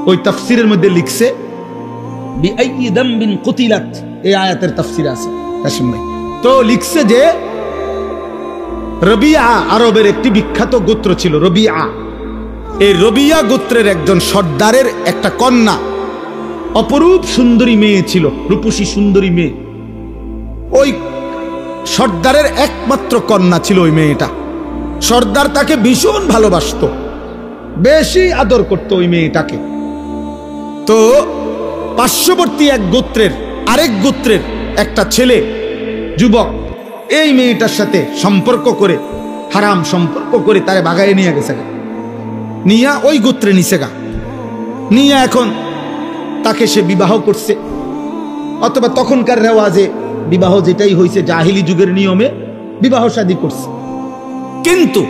ওই তাফসিরের মধ্যে লিখছে বিআইয়ি যামবিন কুতিলাত, এই আয়াতের তাফসির আছে কাসিম ভাই। তো লিখছে যে রবিয়া আরবের একটি বিখ্যাত গোত্র ছিল রবিয়া। এই রবিয়া গোত্রের একজন সর্দারের একটা কন্যা, অপরূপ সুন্দরী মেয়ে ছিল, রূপসী সুন্দরী মেয়ে। ওই সর্দারের একমাত্র কন্যা ছিল ওই মেয়েটা। সর্দার তাকে ভীষণ ভালোবাসতো, বেশি আদর করতো ওই মেয়েটাকে। তো পার্শ্ববর্তী এক গোত্রের, আরেক গোত্রের একটা ছেলে যুবক এই মেয়েটার সাথে সম্পর্ক করে, হারাম সম্পর্ক করে তারে বাগায়ে নিয়ে গেছে, নিয়ে ওই গোত্রে নিছে গা, নিয়ে এখন তাকে সে বিবাহ করছে, অথবা তখনকার রেওয়াজে বিবাহ যেটাই হয়েছে জাহিলি যুগের নিয়মে বিবাহ শাদী করছে। কিন্তু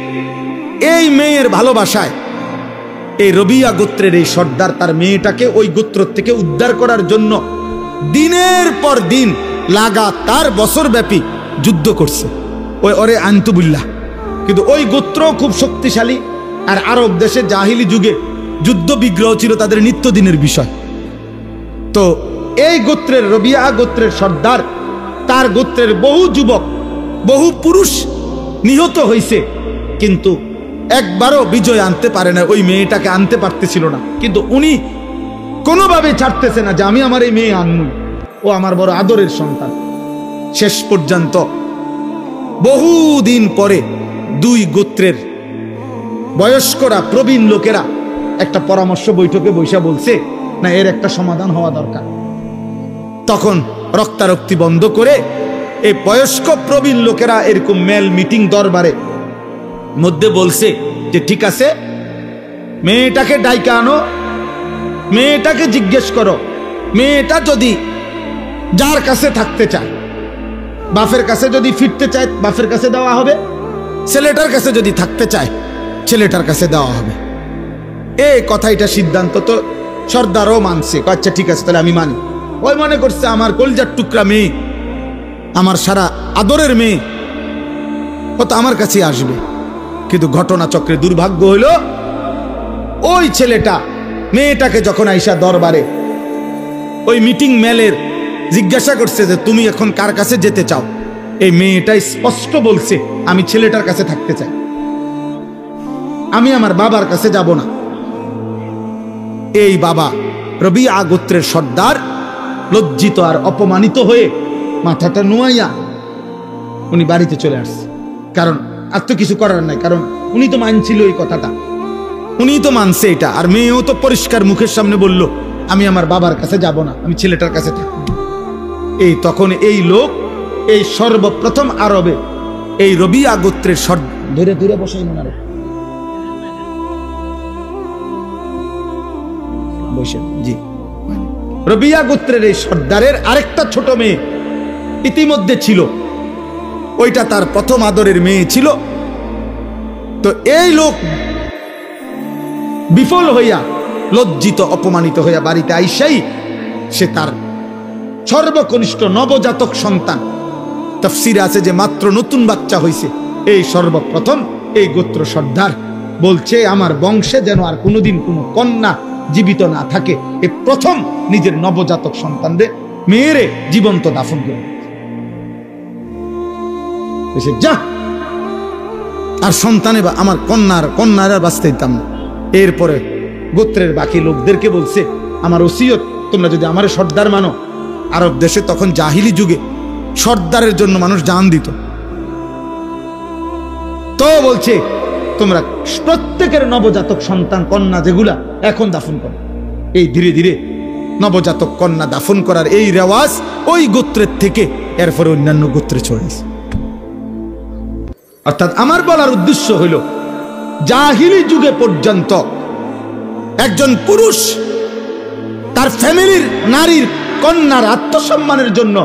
এই মেয়ের ভালোবাসায় এই রবিয়া গোত্রের এই সর্দার তার মেয়েটাকে ওই গোত্র থেকে উদ্ধার করার জন্য দিনের পর দিন লাগাতার বছরব্যাপী যুদ্ধ করছে। ওই ওরে আনতুবুল্লাহ, কিন্তু ওই গোত্র খুব শক্তিশালী, আর আরব দেশে জাহিলি যুগে যুদ্ধ বিগ্রহ ছিল তাদের নিত্যদিনের বিষয়। তো এই গোত্রের রবিয়া গোত্রের সর্দার, তার গোত্রের বহু যুবক, বহু পুরুষ নিহত হয়েছে, কিন্তু একবারও বিজয় আনতে পারে না, ওই মেয়েটাকে আনতে পারতেছিল না। কিন্তু উনি কোনোভাবে ছাড়তেছে না যে আমি আমার এই মেয়ে আনবো, ও আমার বড় আদরের সন্তান। শেষ পর্যন্ত বহুদিন পরে দুই গোত্রের বয়স্করা, প্রবীণ লোকেরা একটা পরামর্শ বৈঠকে বৈশা বলছে, না এর একটা সমাধান হওয়া দরকার। তখন রক্তারক্তি বন্ধ করে এই বয়স্ক প্রবীণ লোকেরা এরকম মেল মিটিং দরবারে মধ্যে বলছে যে ঠিক আছে, মেয়েটাকে ডাইকা আনো, মেয়েটাকে জিজ্ঞেস করো, মেয়েটা যদি যার কাছে থাকতে চায়, বাপের কাছে যদি ফিরতে চায় বাপের কাছে দেওয়া হবে, ছেলেটার কাছে যদি থাকতে চায় ছেলেটার কাছে দেওয়া হবে। এই কথাটা সিদ্ধান্ত তো সর্দারও মানছে, আচ্ছা ঠিক আছে তাহলে আমি মানি। ওই মনে করছে আমার কলজার টুকরা মেয়ে, আমার সারা আদরের মেয়ে, ও তো আমার কাছে আসবে। কিন্তু ঘটনা চক্রে দুর্ভাগ্য হইল, ওই ছেলেটা মেয়েটাকে যখন আইসা দরবারে ওই মিটিং মেলের জিজ্ঞাসা করছে যে তুমি এখন কার কাছে যেতে চাও? এই মেয়েটা স্পষ্ট বলছে আমি ছেলেটার কাছে থাকতে চাই, আমি আমার বাবার কাছে যাব না। এই বাবা রবিয়া গোত্রের সর্দার লজ্জিত আর অপমানিত হয়ে মাথাটা নুয়াইয়া উনি বাড়িতে চলে আসছে। কারণ আর তো কিছু করার নাই, কারণ উনি তো মানছিল এই কথাটা, উনি তো মানছে এটা। আর মেয়েও তো পরিষ্কার মুখের সামনে বলল আমি আমার বাবার কাছে যাব না, আমি ছেলেটার কাছে থাকব। এই তখন এই লোক, এই সর্বপ্রথম আরবে এই রবিয়া গোত্রের ধরে ধরে বসাই মনে বসে, জি, রবিয়া গোত্রের এই সর্দারের আরেকটা ছোট মেয়ে ইতিমধ্যে ছিল, ওইটা তার প্রথম আদরের মেয়ে ছিল। তো এই লোক বিফল হইয়া, লজ্জিত অপমানিত হইয়া বাড়িতে আইসাই সে তার সর্বকনিষ্ঠ নবজাতক সন্তান, তাফসিরে আছে যে মাত্র নতুন বাচ্চা হইছে, এই সর্বপ্রথম এই গোত্র সর্দার বলছে আমার বংশে যেন আর কোনোদিন কোনো কন্যা জীবিত না থাকে, এই প্রথম নিজের নবজাতক সন্তানদের মেয়েরে জীবন্ত দাফন করে যা, আর সন্তানে বা আমার কন্যারা বাঁচতে দিতাম না। এরপরে গোত্রের বাকি লোকদেরকে বলছে আমার ওসিয়ত, তোমরা যদি আমার সর্দার মানো, আরব দেশে তখন জাহিলি যুগে সর্দারের জন্য মানুষ জান দিত, তো বলছে তোমরা প্রত্যেকের নবজাতক সন্তান কন্যা যেগুলা এখন দাফন করো। এই ধীরে ধীরে নবজাতক কন্যা দাফন করার এই রেওয়াজ ওই গোত্রের থেকে এরপরে অন্যান্য গোত্রে ছড়িয়েছে। অর্থাৎ আমার বলার উদ্দেশ্য হইল জাহিলি যুগে পর্যন্ত একজন পুরুষ তার ফ্যামিলির নারীর কন্যার আত্মসম্মানের জন্য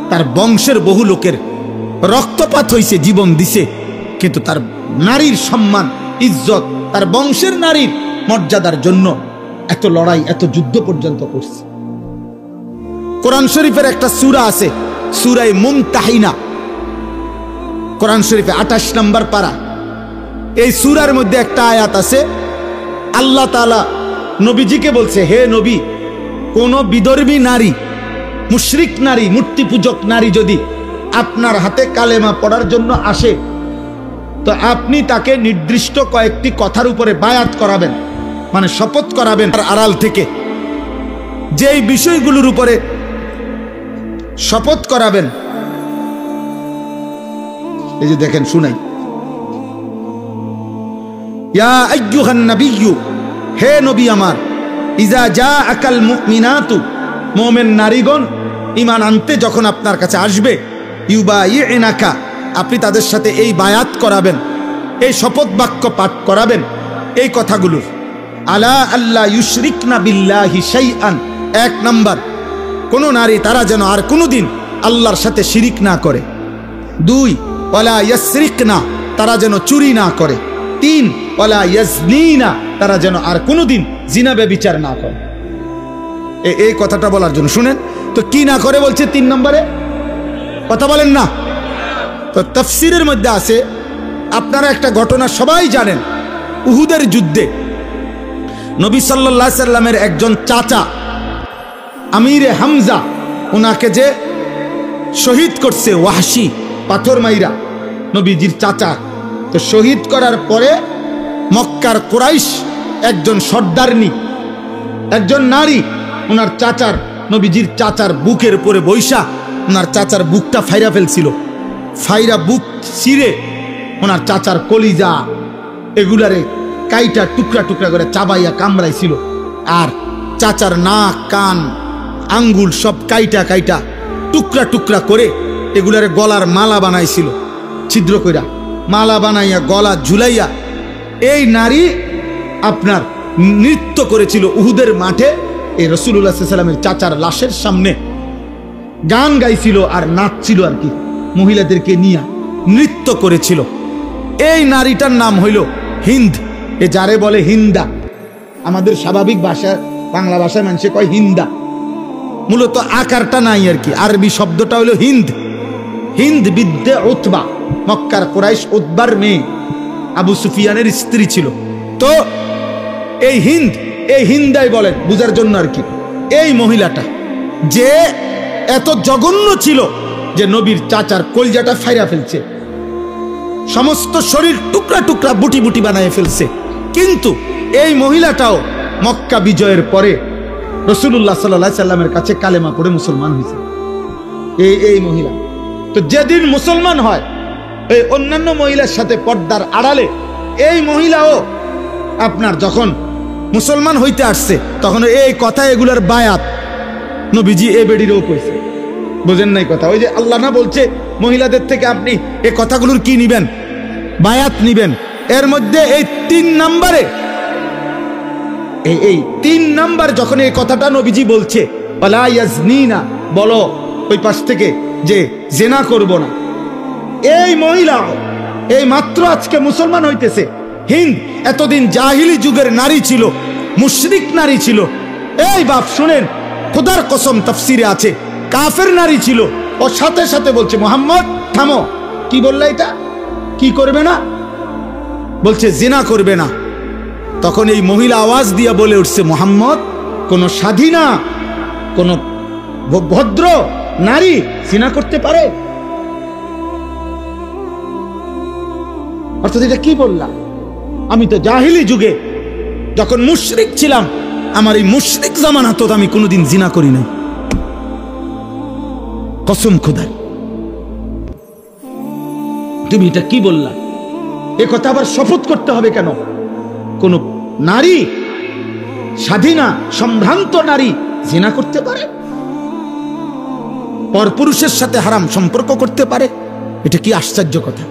তার বংশের বহু লোকের রক্তপাত হইছে, জীবন দিছে, কিন্তু তার নারীর সম্মান ইজ্জত, তার বংশের নারীর মর্যাদার জন্য এত লড়াই, এত যুদ্ধ পর্যন্ত করছে। কোরআন শরীফের একটা সূরা আছে, সূরায়ে মুমতাহিনা, কোরআন শরীফে 28 নম্বর পারা। এই সূরার মধ্যে একটা আয়াত আছে, আল্লাহ তাআলা নবীজিকে বলছে, হে নবী, কোন বিধর্মী নারী, মুশরিক নারী, মূর্তি পূজক নারী যদি আপনার হাতে কালেমা পড়ার জন্য আসে, তো আপনি তাকে নির্দিষ্ট কয়েকটি কথার উপরে বায়াত করাবেন, মানে শপথ করাবেন তার আড়াল থেকে। যেই বিষয়গুলোর উপরে শপথ করাবেন, এই যে দেখেন, শুনাই, ইয়া আইয়ুহান নাবিয়্যু, হে নবী আমার, ইজা জাআকাল মুমিনাতু, মুমিন নারীগণ ঈমান আনতে যখন আপনার কাছে আসবে, ইউবাইউনাকা, আপনি তাদের সাথে এই বায়াত করাবেন, এই শপথ বাক্য পাঠ করাবেন এই কথাগুলোর। আলা আল্লাহ ইউশরিকনা বিল্লাহি শাইআন, এক নাম্বার, কোন নারী তারা যেন আর কোনোদিন আল্লাহর সাথে শিরিক না করে। 2, ওয়ালা ইয়াসরিকনা, তারা যেন চুরি না করে। 3, ওয়ালা ইয়াজনিনা, তারা যেন আর কোনোদিন জিনা ব্যভিচার না করে। এই কথাটা বলার জন্য শুনেন তো, কি না করে বলছে 3 নম্বরে, কথা বলেন না। তো তাফসীরের মধ্যে আছে, আপনারা একটা ঘটনা সবাই জানেন, উহুদের যুদ্ধে নবী সাল্লাল্লাহু আলাইহি সাল্লামের একজন চাচা আমিরে হামজা, ওনাকে যে শহীদ করছে ওয়াহশী, পাথর মাইরা, নবীজির চাচা। তো শহীদ করার পরে মক্কার কুরাইশ একজন সর্দারনি, একজন নারী, ওনার চাচার, নবীজির চাচার বুকের উপরে বৈশা ওনার চাচার বুকটা ফাইরা ফেলছিল। ফাইরা বুক ছিঁড়ে ওনার চাচার কলিজা এগুলারে কাইটা টুকরা টুকরা করে চাবাইয়া কামড়াইছিল। আর চাচার নাক, কান, আঙ্গুল সব কাইটা কাইটা টুকরা টুকরা করে এগুলারে গলার মালা বানাইছিল, ছিদ্র কইরা মালা বানাইয়া গলা ঝুলাইয়া এই নারী আপনার নৃত্য করেছিল উহুদের মাঠে। এই রাসূলুল্লাহ সাল্লাল্লাহু আলাইহি ওয়াসাল্লামের চাচার লাশের সামনে গান গাইছিল আর নাচছিল, আর কি মহিলাদেরকে নিয়ে নৃত্য করেছিল। এই নারীটার নাম হইল হিন্দ, এ যারে বলে হিন্দা। আমাদের স্বাভাবিক ভাষা, বাংলা ভাষায় মানুষে কয় হিন্দা, মূলত আকারটা নাই আর কি, আরবি শব্দটা হইল হিন্দ। হিন্দ বিদ্যে উতবা, মক্কার কুরাইশ উতবার মেয়ে, আবু সুফিয়ানের স্ত্রী ছিল। তো এই হিন্দাই বলেন বুঝার জন্য আর কি, এই মহিলাটা যে এত জঘন্য ছিল যে নবীর চাচার কলজাটা ফাইরা ফেলছে, সমস্ত শরীর টুকরা টুকরা বুটি বুটি বানায় ফেলছে। কিন্তু এই মহিলাটাও মক্কা বিজয়ের পরে রাসূলুল্লাহ সাল্লাল্লাহু আলাইহি সাল্লামের কাছে কালেমা পড়ে মুসলমান হয়েছে। এই মহিলা তো যেদিন মুসলমান হয়, এই অন্যান্য মহিলার সাথে পর্দার আড়ালে এই মহিলাও আপনার যখন মুসলমান হইতে আসছে, তখন এই কথা এগুলার বায়াত নবীজি এ বেডিরও কইছে। বুঝেন নাই কথা? ওই যে আল্লাহ না বলছে মহিলাদের থেকে আপনি এই কথাগুলোর কি নিবেন? বায়াত নিবেন। এর মধ্যে এই 3 নম্বরে, এই 3 নাম্বার যখন এই কথাটা নবীজি বলছে, ওয়ালা ইয়াজনিনা, বলো ওই পাশ থেকে যে জিনা করব না, এই মহিলা এই মাত্র আজকে মুসলমান হইতেছে। হিন্দ এতদিন জাহিলি যুগের নারী ছিল, মুশরিক নারী ছিল। এই বাপ শুনেন, খোদার কসম তাফসিরে আছে, কাফের নারী ছিল। ও সাথে সাথে বলছে, মুহাম্মদ থামো। কি বললে? এটা কি করবে না? বলছে জিনা করবে না। তখন এই মহিলা আওয়াজ দিয়া বলে উঠছে, মুহাম্মদ কোন স্বাধীনা, কোন ভদ্র নারী জিনা করতে পারে? অর্থাৎ এটা কি বললাম? আমি তো জাহিলি যুগে যখন মুশরিক ছিলাম, আমার এই মুশরিক জামানা তো আমি কোনোদিন জিনা করি নাই। কসম খোদার, তুমি এটা কি বললা? এ কথা আবার শপথ করতে হবে কেন? কোন নারী, স্বাধীনা সম্ভ্রান্ত নারী জিনা করতে পারে, পরপুরুষের সাথে হারাম সম্পর্ক করতে পারে? এটা কি আশ্চর্য কথা!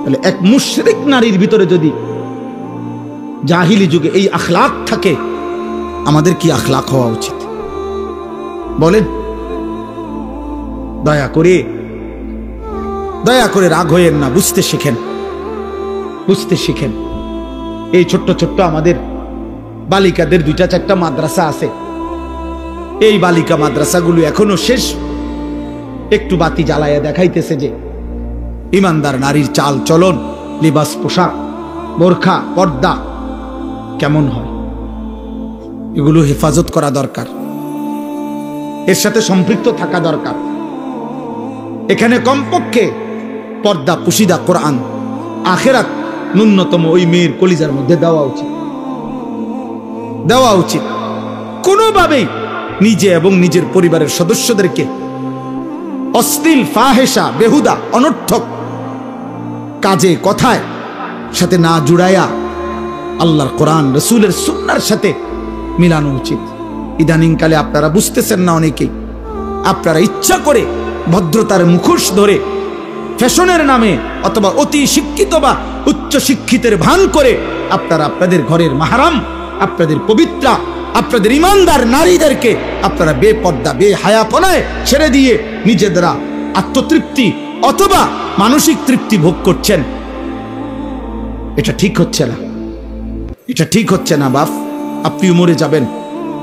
তাহলে এক মুশরিক নারীর ভিতরে যদি জাহিলি যুগে এই আখলাক থাকে, আমাদের কি আখলাক হওয়া উচিত বলেন? দয়া করে রাগ হইয়েন না, বুঝতে শিখেন, বুঝতে শিখেন। এই ছোট্ট ছোট্ট আমাদের বালিকাদের 2-4টা মাদ্রাসা আছে। এই বালিকা মাদ্রাসাগুলো এখনো শেষ, একটু বাতি জ্বালাইয়া দেখাইতেছে যে ইমানদার নারীর চাল চলন, লিবাস, পোশাক, বোরখা, পর্দা কেমন হয়। এগুলো হেফাজত করা দরকার, এর সাথে সম্পৃক্ত থাকা দরকার। এখানে কমপক্ষে পর্দা, পুশিদা, কোরআন, আখিরাত ন্যূনতম ওই মেয়ের কলিজার মধ্যে দেওয়া উচিত। কোনোভাবেই নিজে এবং নিজের পরিবারের সদস্যদেরকে অশ্লীল, ফাহেশা, বেহুদা, অনর্থক কাজে, কথায় সাথে না জুড়াইয়া আল্লাহর কোরআন, রাসূলের সুন্নাহর সাথে মিলানো উচিত। ইদানিংকালে আপনারা বুঝতেছেন না, অনেকেই আপনারা ইচ্ছা করে ভদ্রতার মুখোশ ধরে ফ্যাশনের নামে অথবা অতি শিক্ষিত বা উচ্চ শিক্ষিতের ভান করে আপনারা আপনাদের ঘরের মাহারাম, আপনাদের পবিত্রা, আপনাদের ইমানদার নারীদেরকে আপনারা বেপর্দা, বেহায়াপনায় ছেড়ে দিয়ে নিজেরা আত্মতৃপ্তি অথবা মানসিক তৃপ্তি ভোগ করছেন। এটা ঠিক হচ্ছে না, এটা ঠিক হচ্ছে না বাপ। আপনিও মরে যাবেন,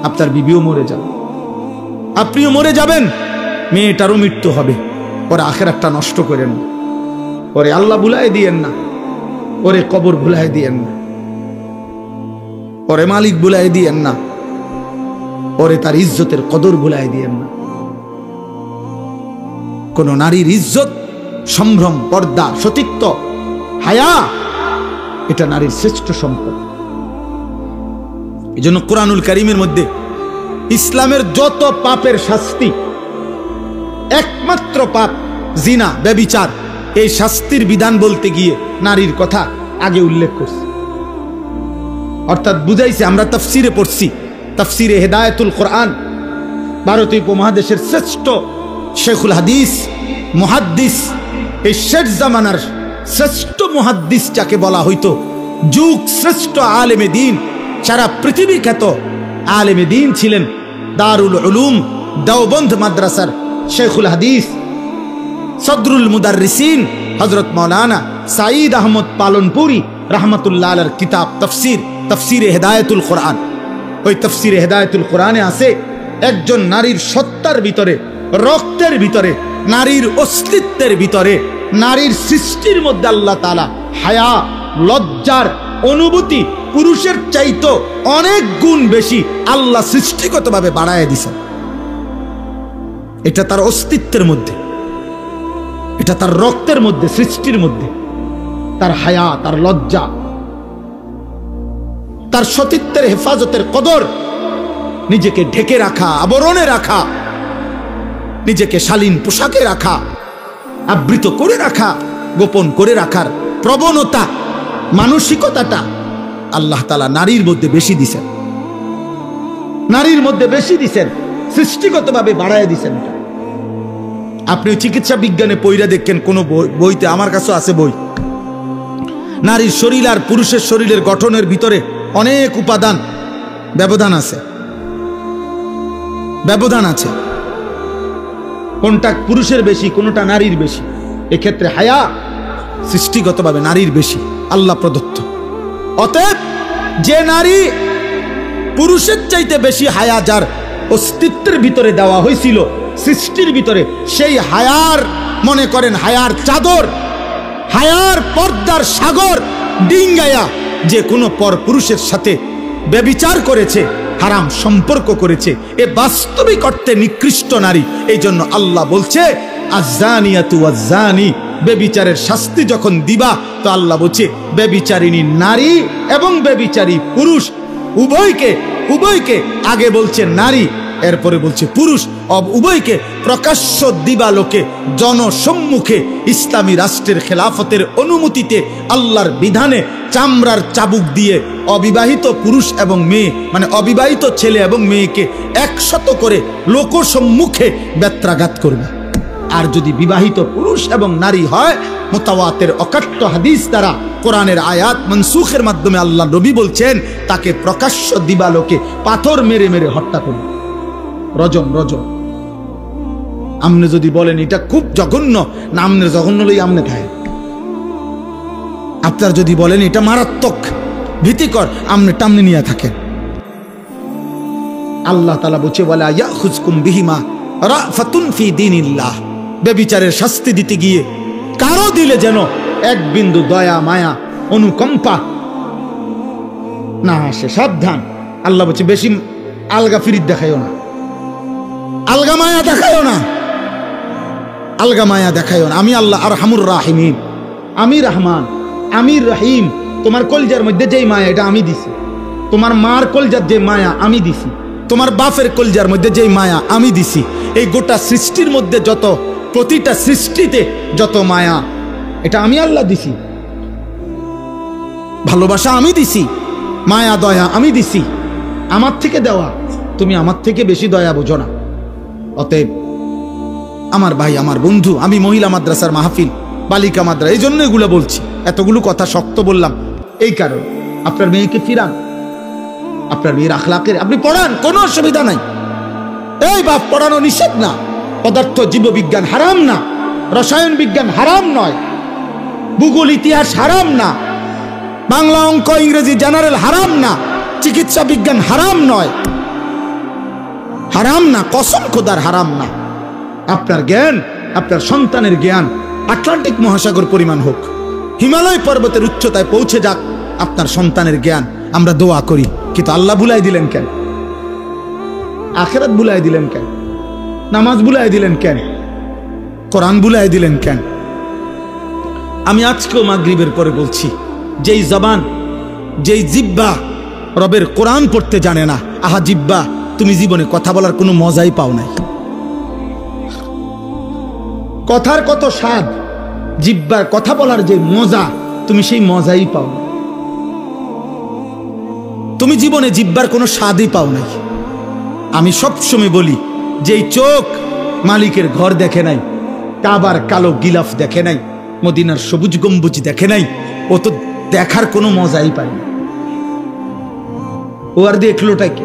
আপনার বিবিও মরে যাবে, আপনিও মরে যাবেন, মেয়েটারও মৃত্যু হবে। ওরে আখিরাতটা নষ্ট করেন না, ওরে আল্লাহ ভুলাই দিয়েন না, ওরে কবর ভুলাই দিয়েন না, ওরে মালিক ভুলাই দিয়েন না, ওরে তার ইজ্জতের কদর ভুলাই দিয়েন না। কোন নারীর ইজ্জত, সম্ভ্রম, পর্দা, সতীত্ব, হায়া, এটা নারীর শ্রেষ্ঠ সম্পদ। এই জন্য কোরআনুল কারীমের মধ্যে ইসলামের যত পাপের শাস্তি, একমাত্র পাপ জিনা, ব্যভিচার, এই শাস্তির বিধান বলতে গিয়ে নারীর কথা আগে উল্লেখ করছে। অর্থাৎ বুঝাইছে, আমরা তাফসিরে পড়ছি, তাফসিরে হেদায়েতুল কোরআন, ভারতীয় উপমহাদেশের শ্রেষ্ঠ শেখুল হাদিস, মুহাদ্দিস, এই শেষ জামানার শ্রেষ্ঠ মুহাদ্দিস যাকে বলা হইতো, যুগ শ্রেষ্ঠ আলেমে দিন, সারা পৃথিবী খ্যাত আলেমে দিন ছিলেন দারুল উলুম দেওবন্দ মাদ্রাসার শেখুল হাদিস, সদরুল মুদাররিসিন হযরত মাওলানা সাঈদ আহমদ পালনপুরি রাহমাতুল্লাহ আলাইহির কিতাব তাফসিরে হেদায়েতুল কোরআন। ওই তাফসিরে হেদায়েতুল কোরআনে আছে, একজন নারীর সত্তার ভিতরে, রক্তের ভিতরে, নারীর অস্তিত্বের ভিতরে, নারীর সৃষ্টির মধ্যে আল্লাহ তাআলা হায়া, লজ্জার অনুভূতি পুরুষের চাইতো অনেক গুণ বেশি আল্লাহ সৃষ্টিগতভাবে বাড়ায় দিছেন। এটা তার অস্তিত্বের মধ্যে, এটা তার রক্তের মধ্যে, সৃষ্টির মধ্যে, তার হায়া, তার লজ্জা, তার সতীত্বের হেফাজতের কদর, নিজেকে ঢেকে রাখা, আবরণে রাখা, নিজেকে শালীন পোশাকে রাখা, আবৃত করে রাখা, গোপন করে রাখার প্রবণতা, মানসিকতাটা আল্লাহ তাআলা নারীর মধ্যে বেশি দিছেন, নারীর মধ্যে বেশি দিছেন, সৃষ্টিগতভাবে বাড়ায় দিছেন। আপনি চিকিৎসা বিজ্ঞানে পড়া দেখেন কোন বইতে, আমার কাছে আছে বই, নারীর শরীর আর পুরুষের শরীরের গঠনের ভিতরে অনেক উপাদান ব্যবধান আছে, ব্যবধান আছে। কোনটা পুরুষের বেশি, কোনটা নারীর বেশি। এক্ষেত্রে হায়া সৃষ্টিগতভাবে নারীর বেশি, আল্লাহ প্রদত্ত। অতএব যে নারী পুরুষের চাইতে বেশি হায়া যার অস্তিত্বের ভিতরে দেওয়া হয়েছিল, সৃষ্টির ভিতরে, সেই হায়ার, মনে করেন হায়ার চাদর, হায়ার পর্দার সাগর ডিঙ্গায়া যে কোনো পর পুরুষের সাথে ব্যভিচার করেছে, হারাম সম্পর্ক করেছে, এ বাস্তবিক অর্থে নিকৃষ্ট নারী। এই জন্য আল্লাহ বলছে আয-যানিয়াতু ওয়াজ-যানি, ব্যভিচারের শাস্তি যখন দিবা তো আল্লাহ বলছে ব্যভিচারিণী নারী এবং ব্যভিচারী পুরুষ উভয়কে আগে বলছে নারী, এরপরে বলছে পুরুষ, উভয়কে প্রকাশ্য দিবালোকে জনসম্মুখে ইসলামী রাষ্ট্রের খেলাফতের অনুমতিতে আল্লাহর বিধানে চামড়ার চাবুক দিয়ে অবিবাহিত পুরুষ এবং মেয়ে, মানে অবিবাহিত ছেলে এবং মেয়েকে 100 করে লোকসম্মুখে বেত্রাঘাত করবে। আর যদি বিবাহিত পুরুষ এবং নারী হয়, মুতাওয়াতির অকাট্য হাদিস দ্বারা, কোরআনের আয়াত মনসুখের মাধ্যমে আল্লাহ নবী বলছেন তাকে প্রকাশ্য দিবালোকে পাথর মেরে মেরে হত্যা করবে। রজম। আমনে যদি বলেন এটা খুব জঘন্য, না আমনের জঘন্য লই আমনে খায়। আপনার যদি বলেন এটা মারাত্মক ভীতিকর, আমনে টামনে নিয়ে থাকেন। আল্লাহ তাআলা বলছে ওয়ালা ইয়াখুজকুম বিহিমা রাফাতুন ফি দীনিল্লাহ, ব্যভিচারের শাস্তি দিতে গিয়ে কারো দিলে যেন এক বিন্দু দয়া, মায়া, অনুকম্পা না আসে, সাবধান। আল্লাহ বলছে বেশি আলগা ফিরিত দেখাইও না, আলগা মায়া দেখাইও না, আলগা মায়া দেখাইও না। আমি আল্লাহ আরহামুর রাহিমিন, আমি রহমান, আমি রহিম। তোমার কলজার মধ্যে যেই মায়া এটা আমি দিছি, তোমার মার কলজার যে মায়া আমি দিছি, তোমার বাপের কলজার মধ্যে যেই মায়া আমি দিছি, এই গোটা সৃষ্টির মধ্যে যত, প্রতিটা সৃষ্টিতে যত মায়া, এটা আমি আল্লাহ দিছি। ভালোবাসা আমি দিছি, মায়া দয়া আমি দিছি, আমার থেকে দেওয়া। তুমি আমার থেকে বেশি দয়া বোঝো না। অতএব আমার ভাই, আমার বন্ধু, আমি মহিলা মাদ্রাসার মাহফিল, বালিকা মাদ্রাসা, এই জন্য এগুলো বলছি, এতগুলো কথা শক্ত বললাম এই কারণ। আপনার মেয়েকে ফিরান, আপনার মেয়ের আখলাকের আপনি পড়ান, কোনো অসুবিধা নাই। এই বাপ, পড়ানো নিষেধ না। পদার্থ জীববিজ্ঞান হারাম না, রসায়ন বিজ্ঞান হারাম নয়, ভূগোল ইতিহাস হারাম না, বাংলা অঙ্ক ইংরেজি জেনারেল হারাম না, চিকিৎসা বিজ্ঞান হারাম নয়, হারাম না, কসম খোদার হারাম না। আপনার জ্ঞান, আপনার সন্তানের জ্ঞান আটলান্টিক মহাসাগর পরিমাণ হোক, হিমালয় পর্বতের উচ্চতায় পৌঁছে যাক আপনার সন্তানের জ্ঞান, আমরা দোয়া করি। কিন্তু আল্লাহ বুলাই দিলেন কেন? আখিরাত বুলাই দিলেন কেন? নামাজ বুলাই দিলেন কেন? কোরআন বুলাই দিলেন কেন? আমি আজকেও মাগরিবের পরে বলছি, যেই জবান, যেই জিহ্বা রবের কোরআন পড়তে জানে না, আহা জিহ্বা, তুমি জীবনে কথা বলার কোনো মজাই পাও নাই। কথার কত স্বাদ, জিহ্বার কথা বলার যে মজা, তুমি সেই মজাই পাও না। তুমি জীবনে জিহ্বার কোনো স্বাদই পাও নাই। আমি সবসময় বলি, যেই চোখ মালিকের ঘর দেখে নাই, কাবার কালো গিলাফ দেখে নাই, মদিনার সবুজ গম্বুজ দেখে নাই, ও তো দেখার কোনো মজাই পায় না। ও আর দেখলোটা কি?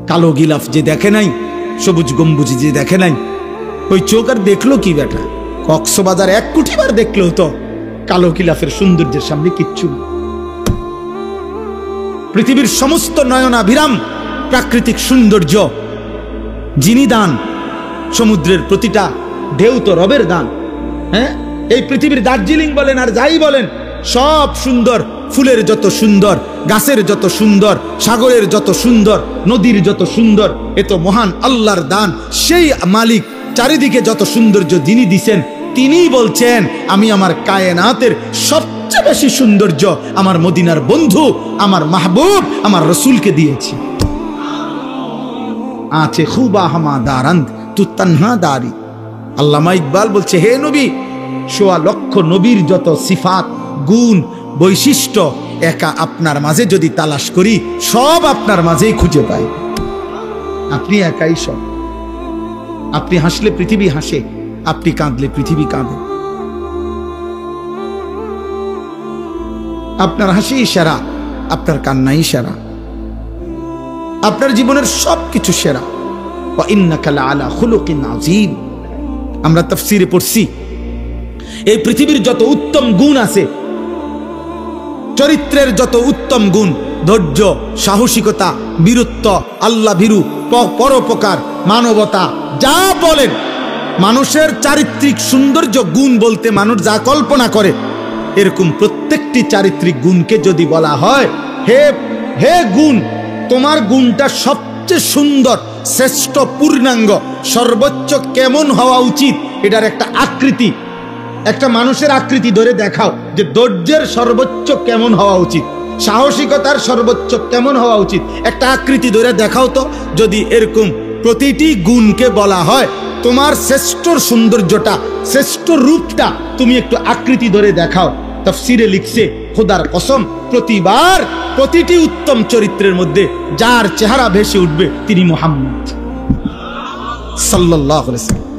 কালো গিলাফ যে দেখে নাই, সবুজ গম্বুজ যে দেখে নাই, ওই চোখ আর দেখলো কি বেটা? কক্সবাজার 1 কোটি বার দেখলেও তো কালো গিলাফের সৌন্দর্যের সামনে কিচ্ছু। পৃথিবীর সমস্ত নয়নাভিরাম প্রাকৃতিক সৌন্দর্য যিনি দান, সমুদ্রের প্রতিটা ঢেউ তো রবের দান। হ্যাঁ, এই পৃথিবীর দার্জিলিং বলেন আর যাই বলেন, সব সুন্দর, ফুলের যত সুন্দর, গাছের যত সুন্দর, সাগরের যত সুন্দর, নদীর যত সুন্দর, এ তো মহান আল্লাহর দান। সেই মালিক চারিদিকে যত সৌন্দর্য যিনি দিছেন, তিনিই বলছেন আমি আমার কায়নাতের সবচেয়ে বেশি সৌন্দর্য আমার মদিনার বন্ধু, আমার মাহবুব, আমার রসুলকে দিয়েছি। আছে খুবা হামা দারান্ত তু তানহা দারি। আল্লামা ইকবাল বলছে, হে নবী, ১৬ লক্ষ নবীর যত সিফাত, গুণ, বৈশিষ্ট্য একা আপনার মাঝে যদি তালাশ করি, সব আপনার মাঝেই খুঁজে পাই। আপনি একাই সব। আপনি হাসলে পৃথিবী হাসে, আপনি কাঁদলে পৃথিবী কাঁদে। আপনার হাসি সেরা, আপনার কান্নাই সেরা, আপনার জীবনের সবকিছু সেরা। ওয়া ইন্নাকা লাআলা খুলুকিন আযীম। আমরা তাফসীরে পড়ছি, এই পৃথিবীর যত উত্তম গুণ আছে, চরিত্রের যত উত্তম গুণ, ধৈর্য, সাহসিকতা, বীরত্ব, আল্লাহ ভীরু, পরোপকার, মানবতা, যা বলেন, মানুষের চারিত্রিক সৌন্দর্য গুণ বলতে মানুষ যা কল্পনা করে, এরকম প্রত্যেকটি চারিত্রিক গুণকে যদি বলা হয়, হে হে গুণ, তোমার গুণটা সবচেয়ে সুন্দর, শ্রেষ্ঠ, পূর্ণাঙ্গ, সর্বোচ্চ কেমন হওয়া উচিত, এটার একটা আকৃতি, একটা মানুষের আকৃতি ধরে দেখাও যে ধৈর্যের সর্বোচ্চ কেমন হওয়া উচিত, সাহসিকতার সর্বোচ্চ কেমন হওয়া উচিত, একটা আকৃতি ধরে দেখাও তো। যদি এরকম প্রতিটি গুণকে বলা হয় তোমার শ্রেষ্ঠ সৌন্দর্যটা, শ্রেষ্ঠ রূপটা তুমি একটু আকৃতি ধরে দেখাও, তাফসীরে লিখছে, খোদার কসম, প্রতিবার প্রতিটি উত্তম চরিত্রের মধ্যে যার চেহারা ভেসে উঠবে তিনি মুহাম্মদ সাল্লাল্লাহু আলাইহি ওয়াসাল্লাম।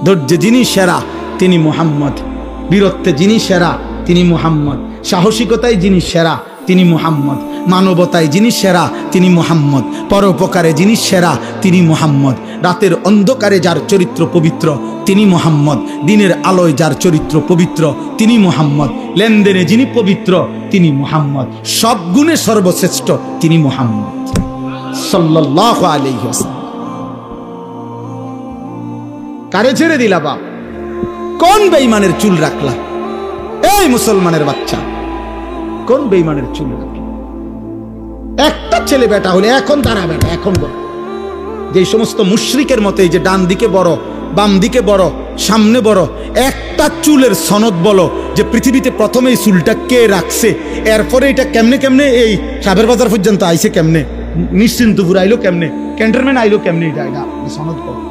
ধৈর্যে যিনি সেরা তিনি মুহাম্মদ, বীরত্বে যিনি সেরা তিনি মুহাম্মদ, সাহসিকতায় যিনি সেরা তিনি মুহাম্মদ, মানবতায় যিনি সেরা তিনি মুহাম্মদ, পরোপকারে যিনি সেরা তিনি মুহাম্মদ, রাতের অন্ধকারে যার চরিত্র পবিত্র তিনি মুহাম্মদ, দিনের আলোয় যার চরিত্র পবিত্র তিনি মুহাম্মদ, লেনদেনে যিনি পবিত্র তিনি মুহাম্মদ, সব গুণে সর্বশ্রেষ্ঠ তিনি মুহাম্মদ সাল্লাল্লাহু আলাইহি ওয়াসাল্লাম। কারে ছেড়ে দিলা বাপ? কোন বেঈমানের চুল রাখলা? এই মুসলমানের বাচ্চা, কোন বেঈমানের চুল রাখলা? একটা ছেলে বেটা হলে এখন তারা বেটা, এখন বড়। যে সমস্ত মুশরিকের মতে যে ডান দিকে বড়, বাম দিকে বড়, সামনে বড়, একটা চুলের সনদ বলো যে পৃথিবীতে প্রথমে এই চুলটা কে রাখছে, এরপরে এটা কেমনে কেমনে এই সাবের বাজার পর্যন্ত আইছে, কেমনে নিশ্চিন্তপুর আইলো, কেমনে ক্যান্টনমেন্ট আইলো, কেমনে এটা সনদ বলো,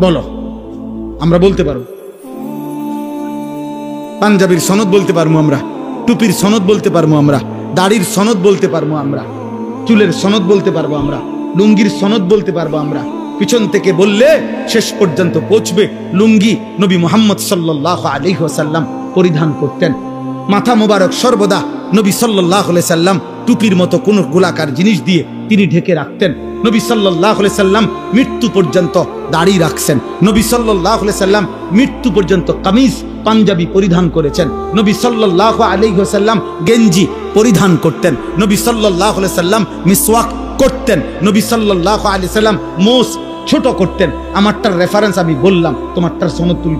বলো। আমরা বলতে পারবো, পাঞ্জাবির সনদ বলতে পারবো আমরা, টুপির সনদ বলতে পারবো আমরা, দাড়ির সনদ বলতে পারবো আমরা, চুলের সনদ বলতে পারবো আমরা, লুঙ্গির সনদ বলতে পারবো আমরা। পিছন থেকে বললে শেষ পর্যন্ত পৌঁছবে। লুঙ্গি নবী মুহাম্মদ সাল্লাল্লাহু আলাইহি ওয়াসাল্লাম পরিধান করতেন। মাথা মোবারক সর্বদা নবী সাল্লাল্লাহু আলাইহি সাল্লাম টুপির মতো কোন গোলাকার জিনিস দিয়ে তিনি ঢেকে রাখতেন। নবী সাল্লাল্লাহু আলাইহি সাল্লাম মৃত্যু পর্যন্ত দাড়ি রাখছেন। নবী সাল্লাল্লাহু আলাইহি সাল্লাম মৃত্যু পর্যন্ত কামিজ, পাঞ্জাবি পরিধান করেছেন। নবী সাল্লাল্লাহু আলাইহি ওয়াসাল্লাম গেঞ্জি পরিধান করতেন। নবী সাল্লাল্লাহু আলাইহি সাল্লাম মিসওয়াক করতেন। নবী সাল্লাল্লাহু আলাইহি সাল্লাম মোষ ছোট করতেন। আমারটার রেফারেন্স আমি বললাম, তোমারটার সনদ তুমি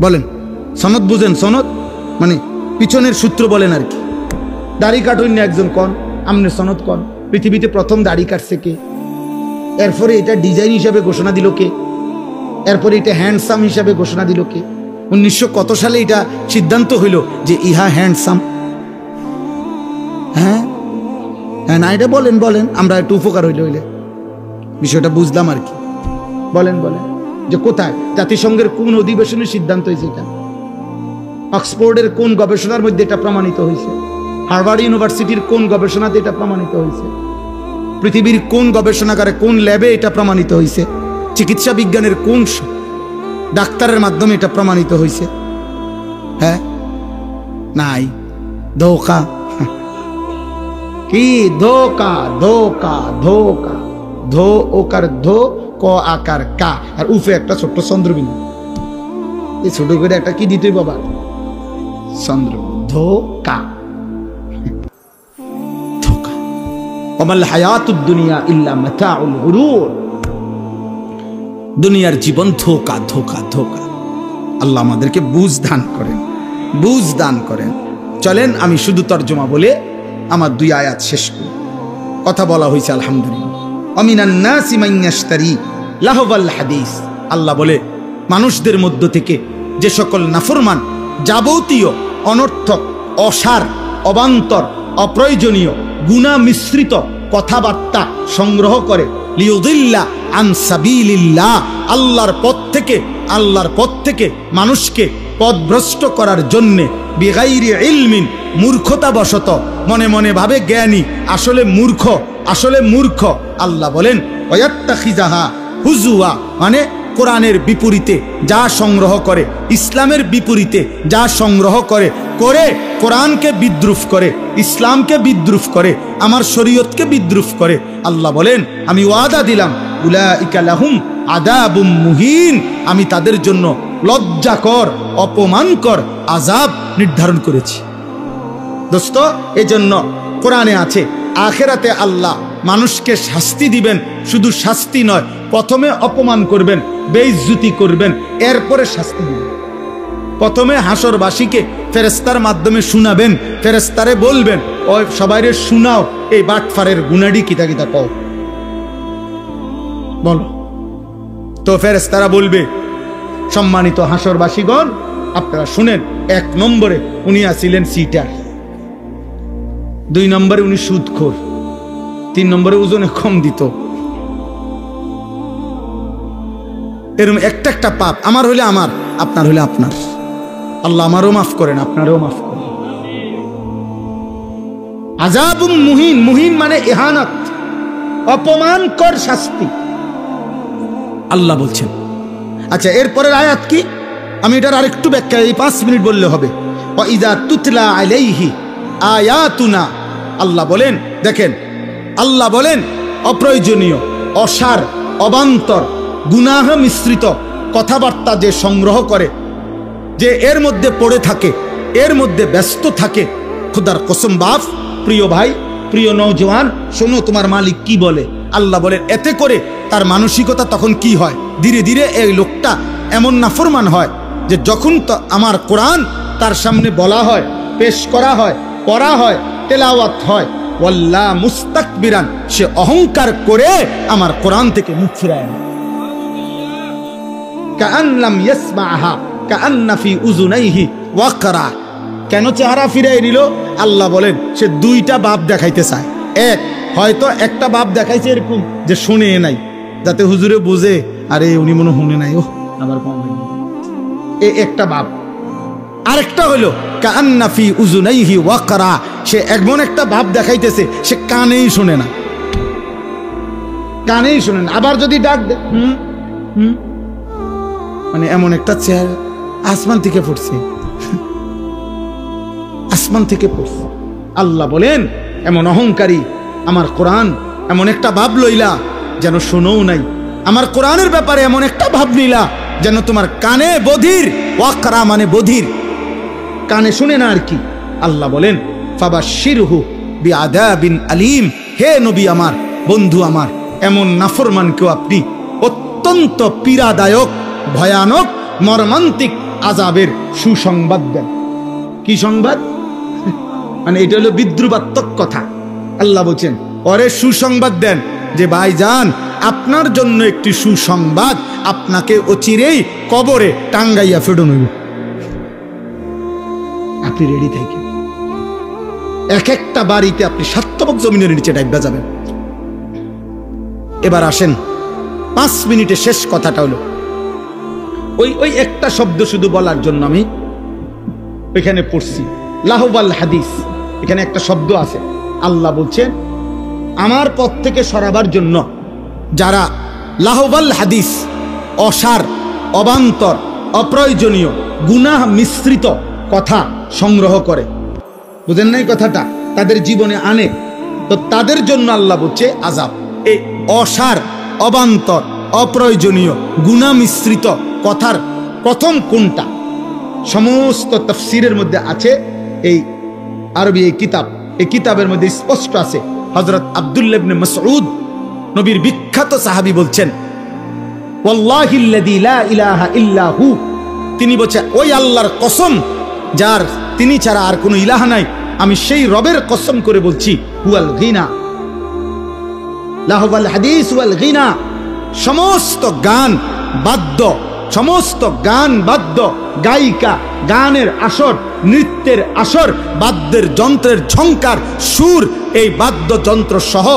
বলেন। সনদ বুঝেন? সনদ মানে পিছনের সূত্র বলেন আর কি। দাড়ি কাটুন না একজন কন, আমনে সনদ কন। পৃথিবীতে প্রথম দাড়ি কাটছে কে? এরপরে এটা ডিজাইন হিসাবে ঘোষণা দিল কে? এরপরে এটা হ্যান্ডসাম হিসাবে ঘোষণা দিল কে? 1900 কত সালে এটা সিদ্ধান্ত হইল যে ইহা হ্যান্ডসাম? হ্যাঁ হ্যাঁ, না এটা বলেন বলেন, আমরা একটু উপকার হইলে বিষয়টা বুঝলাম আর কি। বলেন বলেন যে কোথায়, জাতিসংঘের কোন অধিবেশনে সিদ্ধান্ত হয়েছে এটা? অক্সফোর্ডের কোন গবেষণার মধ্যে এটা প্রমাণিত হয়েছে? হার্ভার্ড ইউনিভার্সিটির কোন গবেষণাতে এটা প্রমাণিত হয়েছে? পৃথিবীর কোন গবেষণাগারে, কোন ল্যাবে এটা প্রমাণিত হয়েছে? চিকিৎসা বিজ্ঞানের কোন ডাক্তারের মাধ্যমে এটা প্রমাণিত হয়েছে? হ্যাঁ, নাই। ধোকা। কি ধোকা? ধোকা ধোকা, ধো ওকার ধো, ক আকার কা, আর উফে একটা ছোট্ট চন্দ্রবিন্দু। এই ছোট করে একটা কি দিতে বাবা? চন্দ্র। ধোকা। ধোকা। ওমাল হায়াতুদ দুনিয়া ইল্লা মাতাউল গুরুর। দুনিয়ার জীবন ধোঁকা ধোঁকা ধোঁকা। আল্লাহ আমাদেরকে বুঝ দান করেন, বুঝ দান করেন। চলেন আমি শুধু তর্জমা বলে আমার 2 আয়াত শেষ করি। কথা বলা হয়েছে আলহামদুলিল্লাহ। আমিনান নাসি মান ইয়াশতারি লাহওয়াল হাদিস। আল্লাহ বলে মানুষদের মধ্য থেকে যে সকল নাফরমান যাবতীয় অনর্থক, অসার, অবান্তর, অপ্রয়োজনীয়, গুনাহ মিশ্রিত কথাবার্তা সংগ্রহ করে, লিয়ুদিল্লা আন সাবিলিল্লাহ, আল্লাহর পথ থেকে মানুষকে পথভ্রষ্ট করার জন্যে, বিগাইরি ইলমিন, মূর্খতাবশত, মনে মনে ভাবে জ্ঞানী, আসলে মূর্খ। আল্লাহ বলেন ওয়াত্তাখিজাহা হুজুয়া, মানে কোরআনের বিপরীতে যা সংগ্রহ করে, ইসলামের বিপরীতে যা সংগ্রহ করে, কোরআনকে বিদ্রুপ করে, ইসলামকে বিদ্রুপ করে, আমার শরীয়তকে বিদ্রুপ করে। আল্লাহ বলেন আমি ওয়াদা দিলাম উলাইকা লাহুম আযাবুম মুহিন, আমি তাদের জন্য লজ্জাকর, অপমানকর আযাব নির্ধারণ করেছি। দোস্ত, এজন্য কোরআনে আছে আখিরাতে আল্লাহ মানুষকে শাস্তি দিবেন। শুধু শাস্তি নয়, প্রথমে অপমান করবেন, বেইজ্জতি করবেন, এরপরে শাস্তি দিবেন। প্রথমে হাসরবাসীকে ফেরেশতার মাধ্যমে শুনাবেন, ফেরেশতারে বলবেন ওই সবাইরে শুনাও এই বাটফারের গুনাডি কিতা কিতা কও, বলো। তো ফেরেশতারা বলবে সম্মানিত হাসরবাসীগণ আপনারা শুনেন, 1 নম্বরে উনি আছিলেন সিটার, 2 নম্বরে উনি সুদখোর, 3 নম্বরে ওজনে কম দিত। এরকম একটা পাপ, আমার হলে আমার, আপনার হলে আপনার। আল্লাহ আমারও মাফ করেন, আপনারও মাফ করেন। আযাবুম মুহিন, মুহিন মানে ইহানাত, অপমানকর শাস্তি আল্লাহ বলছেন। আচ্ছা, এরপরের আয়াত কি? আমি এটার আরেকটু ব্যাখ্যা এই 5 মিনিট বললে হবে। ওয়া ইযা তুতলা আলাইহি আয়াতুনা, আল্লাহ বলেন, দেখেন আল্লাহ বলেন অপ্রয়োজনীয়, অসার, অবান্তর, গুনাহ মিশ্রিত কথাবার্তা যে সংগ্রহ করে, যে এর মধ্যে পড়ে থাকে, এর মধ্যে ব্যস্ত থাকে, খোদার কসম বাপ, প্রিয় ভাই, প্রিয় নওজওয়ান, শোনো তোমার মালিক কি বলে। আল্লাহ বলেন এতে করে তার মানসিকতা তখন কি হয়, ধীরে ধীরে এই লোকটা এমন নাফরমান হয় যে যখন আমার কোরআন তার সামনে বলা হয়, পেশ করা হয়, পড়া হয়, তেলাওয়াত হয়, ওয়াল্লা মুস্তাকবিরান, সে অহংকার করে আমার কোরআন থেকে মুখ ফিরায় না। কাআন্নাম ইয়াসমাআহা কাআন্না ফি উযুনাইহি ওয়াকরা। কেন চেহারা ফিরাই নিল? আল্লাহ বলেন সে 2টা বাপ দেখাইতে চায়। হয়তো একটা বাপ দেখাইছে এরকম যে শুনে নাই, যাতে হুজুরে বুঝে আরে উনি মনে শুনে নাই, ও আবার কম একটা বাপ। আরেকটা হলো কাআন্না ফি উযুনাইহি ওয়াকরা, সে এমন একটা ভাব দেখাইতেছে সে কানেই শুনে না, কানেই শুনে না। আবার যদি ডাক দে মানে এমন একটা চেহারা, আসমান থেকে পড়ছে, আসমান থেকে পড়ছে। আল্লাহ বলেন এমন অহংকারী আমার কোরআন এমন একটা ভাব লইলা যেন শোনোও নাই, আমার কোরআনের ব্যাপারে এমন একটা ভাব নিলা যেন তোমার কানে বধির, ওয়াকরা মানে বধির, কানে শুনে না আর কি। আল্লাহ বলেন ফাবাশশিরহু বিআযাবিন আলীম, হে নবী আমার, বন্ধু আমার, এমন নাফরমানকেও আপনি অত্যন্ত পীড়াদায়ক, ভয়ানক, মর্মান্তিক আযাবের সুসংবাদ দেন। কি সংবাদ? মানে এটা হলো বিদ্রুপাত্মক কথা। আল্লাহ বলছেন ওরে সুসংবাদ দেন যে ভাইজান আপনার জন্য একটি সুসংবাদ, আপনাকে অচিরেই কবরে টাঙ্গাইয়া ফেডন হইব, আপনি রেডি থাকেন। এক একটা বাড়িতে আপনি 7 জমিনের নিচে ডাইবা যাবেন। এবার আসেন 5 মিনিটে শেষ কথাটা হলো ওই একটা শব্দ শুধু বলার জন্য আমি ওইখানে পড়ছি, লাহওয়াল হাদিস। এখানে একটা শব্দ আছে, আল্লাহ বলছেন আমার পথ থেকে সরাবার জন্য যারা লাহওয়াল হাদিস, অসার, অবান্তর, অপ্রয়োজনীয়, গুনাহ মিশ্রিত কথা সংগ্রহ করে, বুঝেন নাই কথাটা, তাদের জীবনে আনে, তো তাদের জন্য আল্লাহ বলছে আযাব। এই অসার, অবান্তর, অপ্রয়োজনীয়, গুনাহ মিশ্রিত কথার প্রথম কোনটা? সমস্ত তাফসীরের মধ্যে আছে, এই আরবি এই কিতাবের মধ্যে স্পষ্ট আছে। হযরত আব্দুল্লাহ ইবনে মাসউদ, নবীর বিখ্যাত সাহাবী, বলছেন ওয়াল্লাহিল্লাযী লা ইলাহা ইল্লা হু, তিনি বলছে ওই আল্লাহর কসম যার তিনি ছাড়া আর কোনো ইলাহ নাই, আমি সেই রবের কসম করে বলছি, হুয়াল গিনা লাহুল হাদিস ওয়াল গিনা, সমস্ত গান বাদ্য, সমস্ত গান বাদ্য, গায়িকা, গানের আসর, নৃত্যের আসর, বাদ্যের যন্ত্রের ঝংকার, সুর, এই বাদ্যযন্ত্র সহ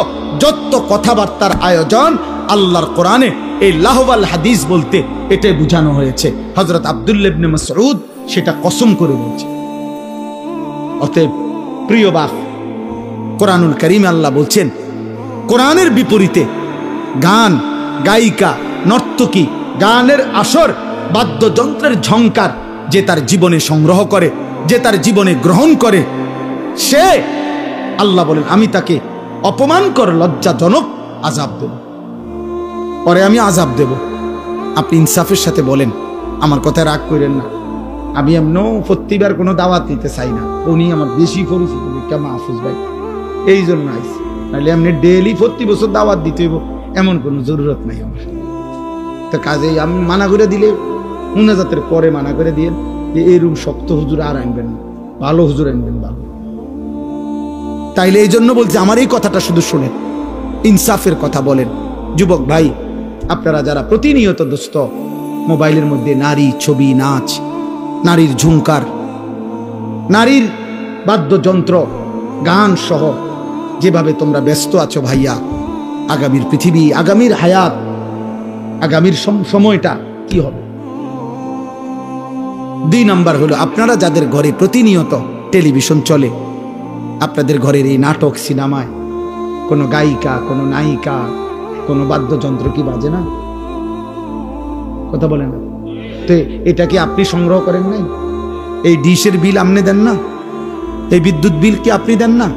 যত কথাবার্তার আয়োজন আল্লাহর কোরআনে এই লাহওয়াল হাদিস বলতে এটাই বোঝানো হয়েছে। হযরত আব্দুল্লাহ ইবনে মাসউদ সেটা কসম করে বলছে। অতএব প্রিয় বাপ, কোরআনুল কারীমে আল্লাহ বলছেন কোরআনের বিপরীতে গান, গায়িকা, নর্তকী, গানের আসর, বাদ্যযন্ত্রের ঝংকার যে তার জীবনে সংগ্রহ করে, যে তার জীবনে গ্রহণ করে, সে আল্লাহ বলেন আমি তাকে অপমানকর লজ্জাজনক আযাব দেব, পরে আমি আযাব দেব। আপনি ইনসাফের সাথে বলেন, আমার কথা রাগ করেন না, আমি এমনও প্রতিবার কোনো দাওয়াত নিতে চাই না, উনি আমার বেশি পরিচিত মাহফুজ ভাই, এই জন্য আইসি, নাহলে এমনি ডেইলি প্রতি বছর দাওয়াত দিতে হইব এমন কোনো জরুরত নাই আমার। তো কাজেই আমি মানা করে দিলে মুনাজাতের পরে মানা করে দিয়ে যে এরকম শক্ত হুজুর আর আনবেন না, ভালো হুজুর আনবেন ভালো। তাইলে এই জন্য বলছে আমার এই কথাটা শুধু শুনেন, ইনসাফের কথা বলেন। যুবক ভাই, আপনারা যারা প্রতিনিয়ত দোস্ত মোবাইলের মধ্যে নারী ছবি, নাচ, নারীর ঝুমকার, নারীর বাদ্যযন্ত্র, গান সহ যেভাবে তোমরা ব্যস্ত আছো ভাইয়া, আগামীর পৃথিবী, আগামীর হায়াত, আগামীর সময়টা কি হবে? 2 নাম্বার হলো আপনারা যাদের ঘরে প্রতিনিয়ত টেলিভিশন চলে, আপনাদের ঘরের এই নাটক সিনেমায় কোনো গায়িকা, কোনো নায়িকা, কোনো বাদ্যযন্ত্র কি বাজে না? কথা বলেন না তো, এটা কি আপনি সংগ্রহ করেন নাই? এই ডিশের বিল আপনি দেন না? এই বিদ্যুৎ বিল কি আপনি দেন না?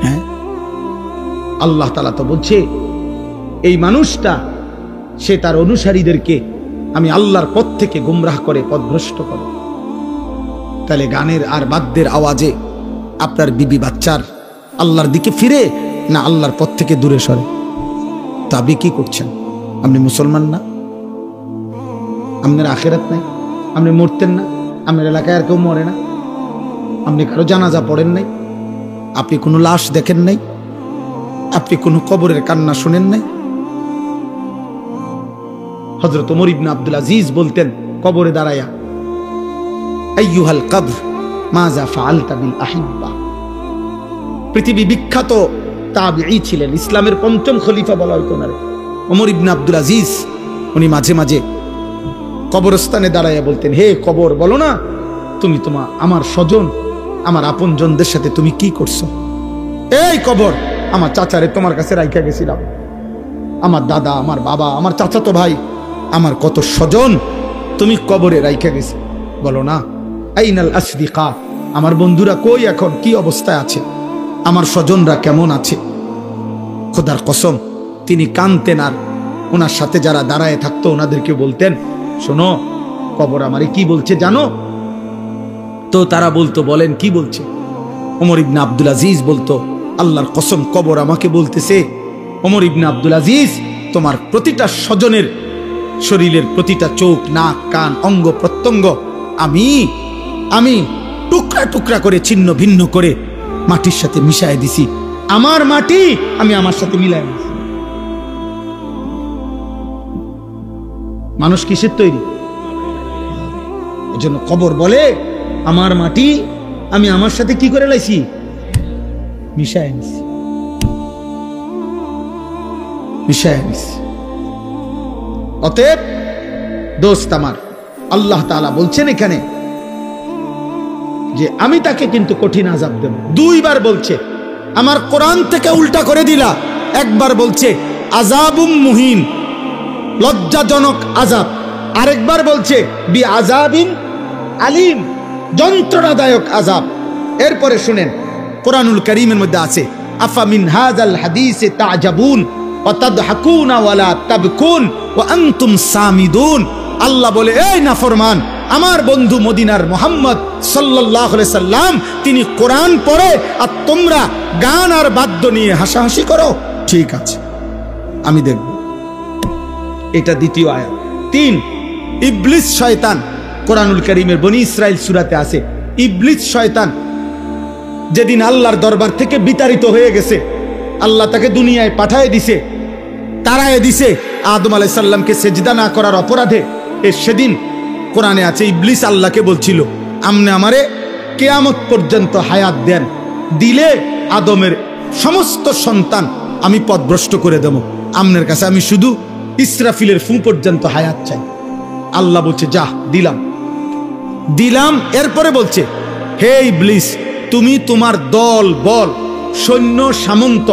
হ্যাঁ, আল্লাহ তাআলা তো বলছে এই মানুষটা সে তার অনুসারীদেরকে আমি আল্লাহর পথ থেকে গুমরাহ করে পথভ্রষ্ট করে। তাহলে গানের আর বাদ্যের আওয়াজে আপনার বিবি বাচ্চার আল্লাহর দিকে ফিরে না আল্লাহর পথ থেকে দূরে সরে? তা আপনি কি করছেন? আপনি মুসলমান না? আপনার আখিরাত নাই? আপনি মরতেন না? আপনার এলাকায় আর কেউ মরে না? আপনি কারো জানাজা পড়েন নাই? আপনি কোনো লাশ দেখেন নাই? আপনি কোনো কবরের কান্না শুনেন নাই? হযরত ওমর ইবনে আব্দুল আজিজ বলতেন কবরে দাঁড়ায়া, আইয়ুহাল কবর মাযা ফাআলতা বিল আহিব্বা। পৃথিবী বিখ্যাত তাবিঈ ছিলেন, ইসলামের 5ম খলিফা বলা হইতো না, ওমর ইবনে আব্দুল আজিজ। উনি মাঝে মাঝে কবরস্থানে দাঁড়াইয়া বলতেন, হে কবর, বলো না তুমি আমার স্বজন, আমার আপনজনদের সাথে তুমি কি করছো? এই কবর, আমার চাচারে তোমার কাছে রাইখা গেছিলাম, আমার দাদা, আমার বাবা, আমার চাচাতো ভাই, আমার কত স্বজন তুমি কবরে রাইখা গেছি, বলো না? আইনাল আসদিকা, আমার বন্ধুরা কই এখন, কি অবস্থায় আছে, আমার স্বজনরা কেমন আছে? খোদার কসম তিনি কাঁদতেন, আর ওনার সাথে যারা দাঁড়ায় থাকতো ওনাদেরকে বলতেন, শোনো কবর আমারে কি বলছে জানো? তো তারা বলতো, বলেন কি বলছে? ওমর ইবনে আব্দুল আজিজ বলতো, আল্লাহর কসম কবর আমাকে বলতেছে, ওমর ইবনে আব্দুল আজিজ, তোমার প্রতিটা স্বজনের শরীরের প্রতিটা চোখ, নাক, কান, অঙ্গ প্রত্যঙ্গ আমি টুকরা টুকরা করে ছিন্ন ভিন্ন করে মাটির সাথে মিশায় দিছি, আমার মাটি আমি আমার সাথে মিলাই দিছি। মানুষ কিসের তৈরি? এজন্য কবর বলে আমার মাটি আমি আমার সাথে কি করে লাইছি? মিশায় নিছি, মিশায় নিছি। অতএব দোস্ত আমার, আল্লাহ তাআলা বলছেন এখানে যে আমি তাকে কিন্তু কঠিন আযাব দেব। 2 বার বলছে, আমার কোরআন থেকে উল্টা করে দিলা। একবার বলছে আযাবুম মুহিন, লজ্জাজনক আযাব। আরেকবার বলছে বি আযাবিন আলিম, যন্ত্রণাদায়ক আযাব। এরপরে শুনেন, কোরআনুল কারীমের মধ্যে আছে আফা মিন হাযাল হাদিসে তা'জাবুন ওয়া তাদহাকুনা ওয়া লা তাবকুন ওয়া আনতুম সামিদুন। আল্লাহ বলে, এই নাফরমান, আমার বন্ধু মদিনার মুহাম্মদ সাল্লাল্লাহু আলাইহি সাল্লাম তিনি কোরআন পড়ে আর তোমরা গান আর বাদ্য নিয়ে হাসাহাসি করো। ঠিক আছে, আমি দেখব। এটা দ্বিতীয় আয়াত। 3, ইবলিস শয়তান। কোরআনুল কারীমের বনি ইসরাইল সূরাতে আছে, ইবলিস শয়তান যেদিন আল্লাহর দরবার থেকে বিতাড়িত হয়ে গেছে, আল্লাহ তাকে দুনিয়ায় পাঠায় দিছে, তাড়ায় দিছে আদম আলাইহিস সালামকে সেজদা না করার অপরাধে। সেদিন কোরআনে আছে ইবলিস আল্লাহকে বলছিল, আপনি আমারে কিয়ামত পর্যন্ত হায়াত দেন, দিলে আদমের সমস্ত সন্তান আমি পথভ্রষ্ট করে দেব, আপনার কাছে আমি শুধু ইসরাফিলের ফু পর্যন্ত হায়াত চাই। আল্লাহ বলছে যা দিলাম দিলাম। এরপরে বলছে, হে ইবলিস, তুমি তোমার দল বল সৈন্য সামন্ত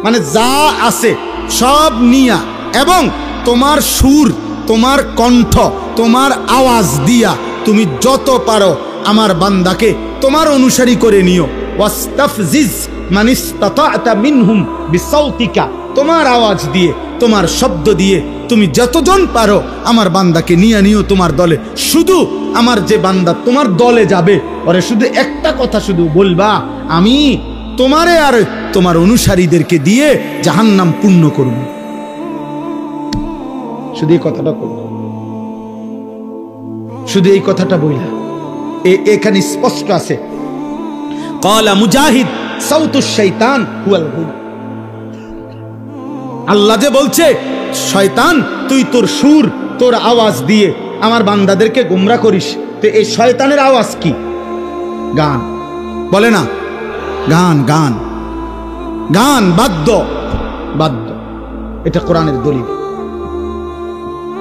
মানে যা আছে সব নিয়া এবং তোমার সুর, তোমার কণ্ঠ, তোমার আওয়াজ দিয়া তুমি যত পারো আমার বান্দাকে তোমার অনুসারী করে নিও। ওয়াস্তাফজিজ মানিস্তাতা'তা মিনহুম বিসাউতিকা, তোমার আওয়াজ দিয়ে, তোমার শব্দ দিয়ে তুমি যতজন পারো আমার বান্দাকে নিয়ে নিও তোমার দলে। শুধু আমার যে বান্দা তোমার দলে যাবে, ওরে শুধু একটা কথা শুধু বলবা, আমি তোমারে আর তোমার অনুসারীদেরকে দিয়ে জাহান্নাম পূর্ণ করব। শুধু এই কথাটা করব, শুধু এই কথাটা বইলা। এখানে স্পষ্ট আছে, ক্বালা মুজাহিদ সাউতুশ শাইতান হুয়াল হুদা। আল্লাহ যে বলছে, শয়তান তুই তোর সুর, তোর আওয়াজ দিয়ে আমার বান্দাদেরকে গোমরা করিস। তো এই শয়তানের আওয়াজ কি? গান, বলে না? গান, গান, গান, বাদ্য, বাদ্য। এটা কোরআনের দলিল,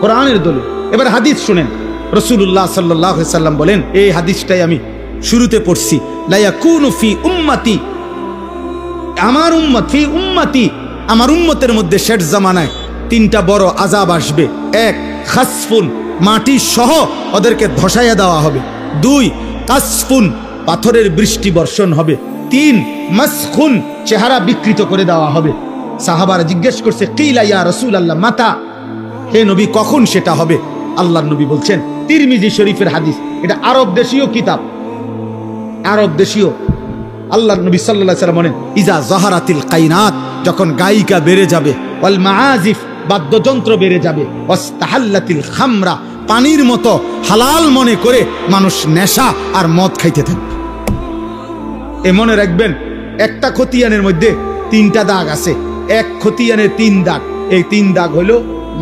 কোরআনের দলিল। এবার হাদিস শুনেন, রাসূলুল্লাহ সাল্লাল্লাহু আলাইহি সাল্লাম বলেন, এই হাদিসটাই আমি শুরুতে পড়ছি, লা ইয়াকুনু ফি উম্মতি, আমার উম্মত, ফি উম্মতি, আমার উম্মতের মধ্যে শেষ জামানায় 3টা বড় আযাব আসবে। 1, খাসফুন, মাটি সহ ওদেরকে ধসাইয়া দেওয়া হবে। 2, কাসফুন, পাথরের বৃষ্টি বর্ষণ হবে। 3, মাসখুন, চেহারা বিকৃত করে দেওয়া হবে। সাহাবারা জিজ্ঞেস করছে, কিলা ইয়া রাসূলুল্লাহ মাতা, হে নবী কখন সেটা হবে? আল্লাহর নবী বলছেন, তিরমিজি শরীফের হাদিস, এটা আরব দেশীয় কিতাব, আরব দেশীয়। আল্লাহর নবী সাল্লাল্লাহু আলাইহি ওয়াসাল্লাম বলেন, ইজা যাহারাতিল কায়নাত, যখন গায়িকা বেড়ে যাবে, ওয়াল মাআজিফ, বাদ্যযন্ত্র বেড়ে যাবে, ওয়াস্তাহাল্লাতিল খামরা, পানির মতো হালাল মনে করে মানুষ নেশা আর মদ খাইতে থাকবে। এ মনে রাখবেন, একটা খতিয়ানের মধ্যে 3টা দাগ আছে। এক খতিয়ানে 3 দাগ। এই 3 দাগ হলো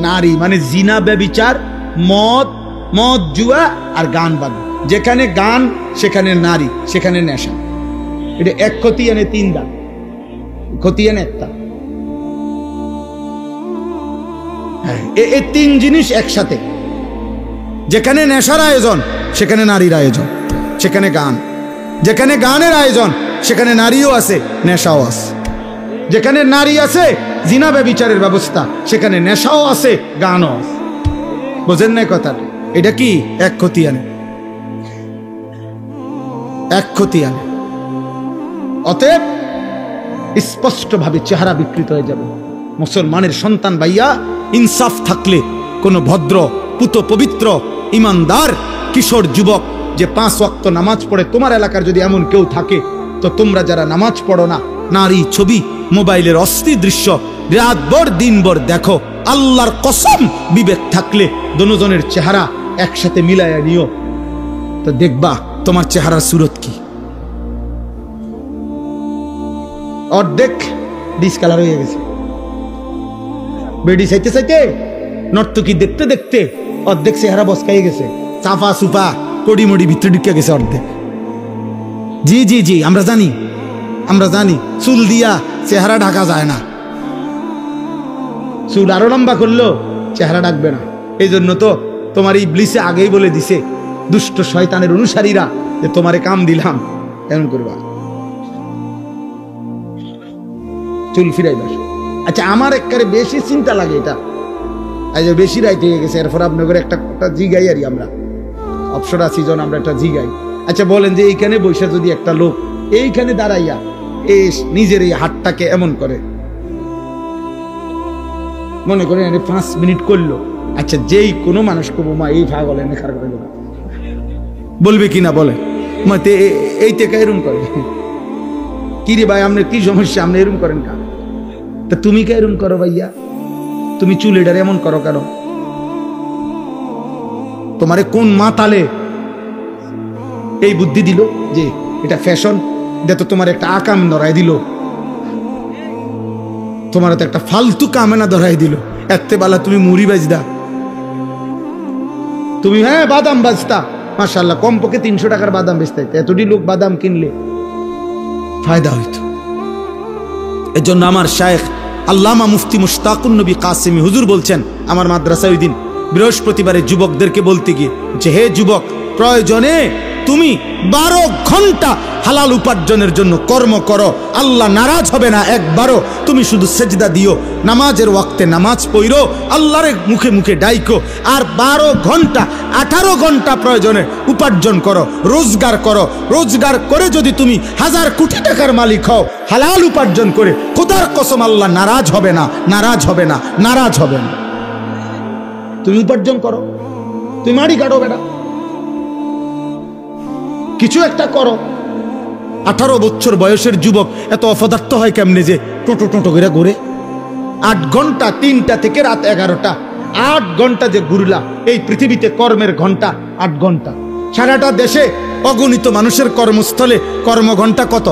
নারী, মানে জিনা, ব্যভিচার, মদ, মদ জুয়া আর গান বাজনা। যেখানে গান সেখানে নারী, সেখানে নেশা। এটা এক খতিয়ানে 3 দাগ, খতিয়ানে একটা। এই 3 জিনিস একসাথে। যেখানে নেশার আয়োজন সেখানে নারীর আয়োজন, সেখানে গান। যেখানে গানের আয়োজন সেখানে নারীও আছে, নেশাও আছে। যেখানে নারী আছে, জিনা ব্যভিচারের ব্যবস্থা, সেখানে নেশাও আছে, গানও আছে। বোঝেন না কথাটা? এটা কি এক খতিয়ানে, এক খতিয়ানে। অতএব স্পষ্টভাবে চেহারা বিকৃত হয়ে যাবে। মুসলমানের সন্তান ভাইয়া, ইনসাফ থাকলে কোন ভদ্র, পুত পবিত্র, ইমানদার কিশোর যুবক যে 5 ওয়াক্ত নামাজ পড়ে, তোমার এলাকার যদি এমন কেউ থাকে, তো তোমরা যারা নামাজ পড়ো না, নারী ছবি, মোবাইলের অস্থির দৃশ্য রাতভর দিনভর দেখো, আল্লাহর কসম বিবেক থাকলে দুজনের চেহারা একসাথে মিলাইয়া নিও, তো দেখবা তোমার চেহারার সুরত কি। অর্ধেক ডিসকালার হয়ে গেছে, বেডি চাইতে চাইতে, নর্তকী দেখতে দেখতে অর্ধেক চেহারা বসকাই গেছে, চাফা সুফা কড়ি মড়ি ভিতরে ঢুকে গেছে অর্ধেক। জি জি জি, আমরা জানি, আমরা জানি, চুল দিয়া চেহারা ঢাকা যায় না। চুল আরো লম্বা করলেও চেহারা ঢাকবে না। এই জন্য তো তোমার ইবলিসে আগেই বলে দিছে, দুষ্ট শয়তানের অনুসারীরা, যে তোমারে কাম দিলাম, এমন করবা, চুল ফিরাইবা। আচ্ছা, আমার একবারে বেশি চিন্তা লাগে এটা, এই যে বেশি রাইতে হয়ে গেছে, এরপর আপনাদের একটা জিগাই আর আমরা অপসরা সিজন, আমরা একটা জিগাই। আচ্ছা বলেন, যে এইখানে বৈশা যদি একটা লোক এইখানে দাঁড়াইয়া এই নিজের এই হাতটাকে এমন করে, মনে করেন 5 মিনিট করলো, আচ্ছা যেই কোনো মানুষ কবো মা এই ভাগ হলেন খারাপ করে দেবো, বলবে কিনা বলে, মাতে এই থেকে এরম করে, কি রে ভাই আপনার কি সমস্যা, আপনি এরম করেন কা, তা তুমি কে এরম করো ভাইয়া? তুমি চুলেটার এমন করো কেন? তোমারে কোন মাতালে এই বুদ্ধি দিল যে এটা ফ্যাশন? এটা তো তোমার একটা আকাম ধরাই দিল, তোমার তো একটা ফালতু কামেনা ধরাই দিল। এতে বেলা তুমি মুড়ি বাজদা, তুমি হ্যাঁ বাদাম বাজতা, মাশাআল্লাহ কমপক্ষে 300 টাকার বাদাম বেচতে, এতটি লোক বাদাম কিনলে ফায়দা হইতো। এজন্য আমার শায়েখ আল্লামা মুফতি মুশতাকুন নবী কাসেমি হুজুর বলছেন আমার মাদ্রাসায় ওই দিন বৃহস্পতিবারে যুবকদেরকে বলতে গিয়ে যে, হে যুবক, প্রয়োজনে তুমি 12 ঘন্টা হালাল উপার্জনের জন্য কর্ম করো, আল্লাহ নারাজ হবে না একবারও। তুমি শুধু সেজদা দিও, নামাজের ওয়াক্তে নামাজ পড়ো, আল্লাহর মুখে মুখে ডাইকো, আর 12 ঘন্টা 18 ঘন্টা প্রয়োজনে উপার্জন করো, রোজগার করো। রোজগার করে যদি তুমি 1000 কোটি টাকার মালিক হও, হালাল উপার্জন করে, খোদার কসম আল্লাহ নারাজ হবে না, নারাজ হবে না, নারাজ হবে না। তুমি উপার্জন করো, তুমি মাড়ি কাটো বেটা, কিছু একটা করো। 18 বছর বয়সের যুবক এত অপদার্থ হয় কেমনে যে টোটো টোটো করে ঘুরে? 8 ঘন্টা, 3টা থেকে রাত 11টা, 8 ঘন্টা যে ঘুরলা এই পৃথিবীতে, কর্মের ঘন্টা 8 ঘন্টা। সারাটা দেশে অগণিত মানুষের কর্মস্থলে কর্মঘণ্টা কত?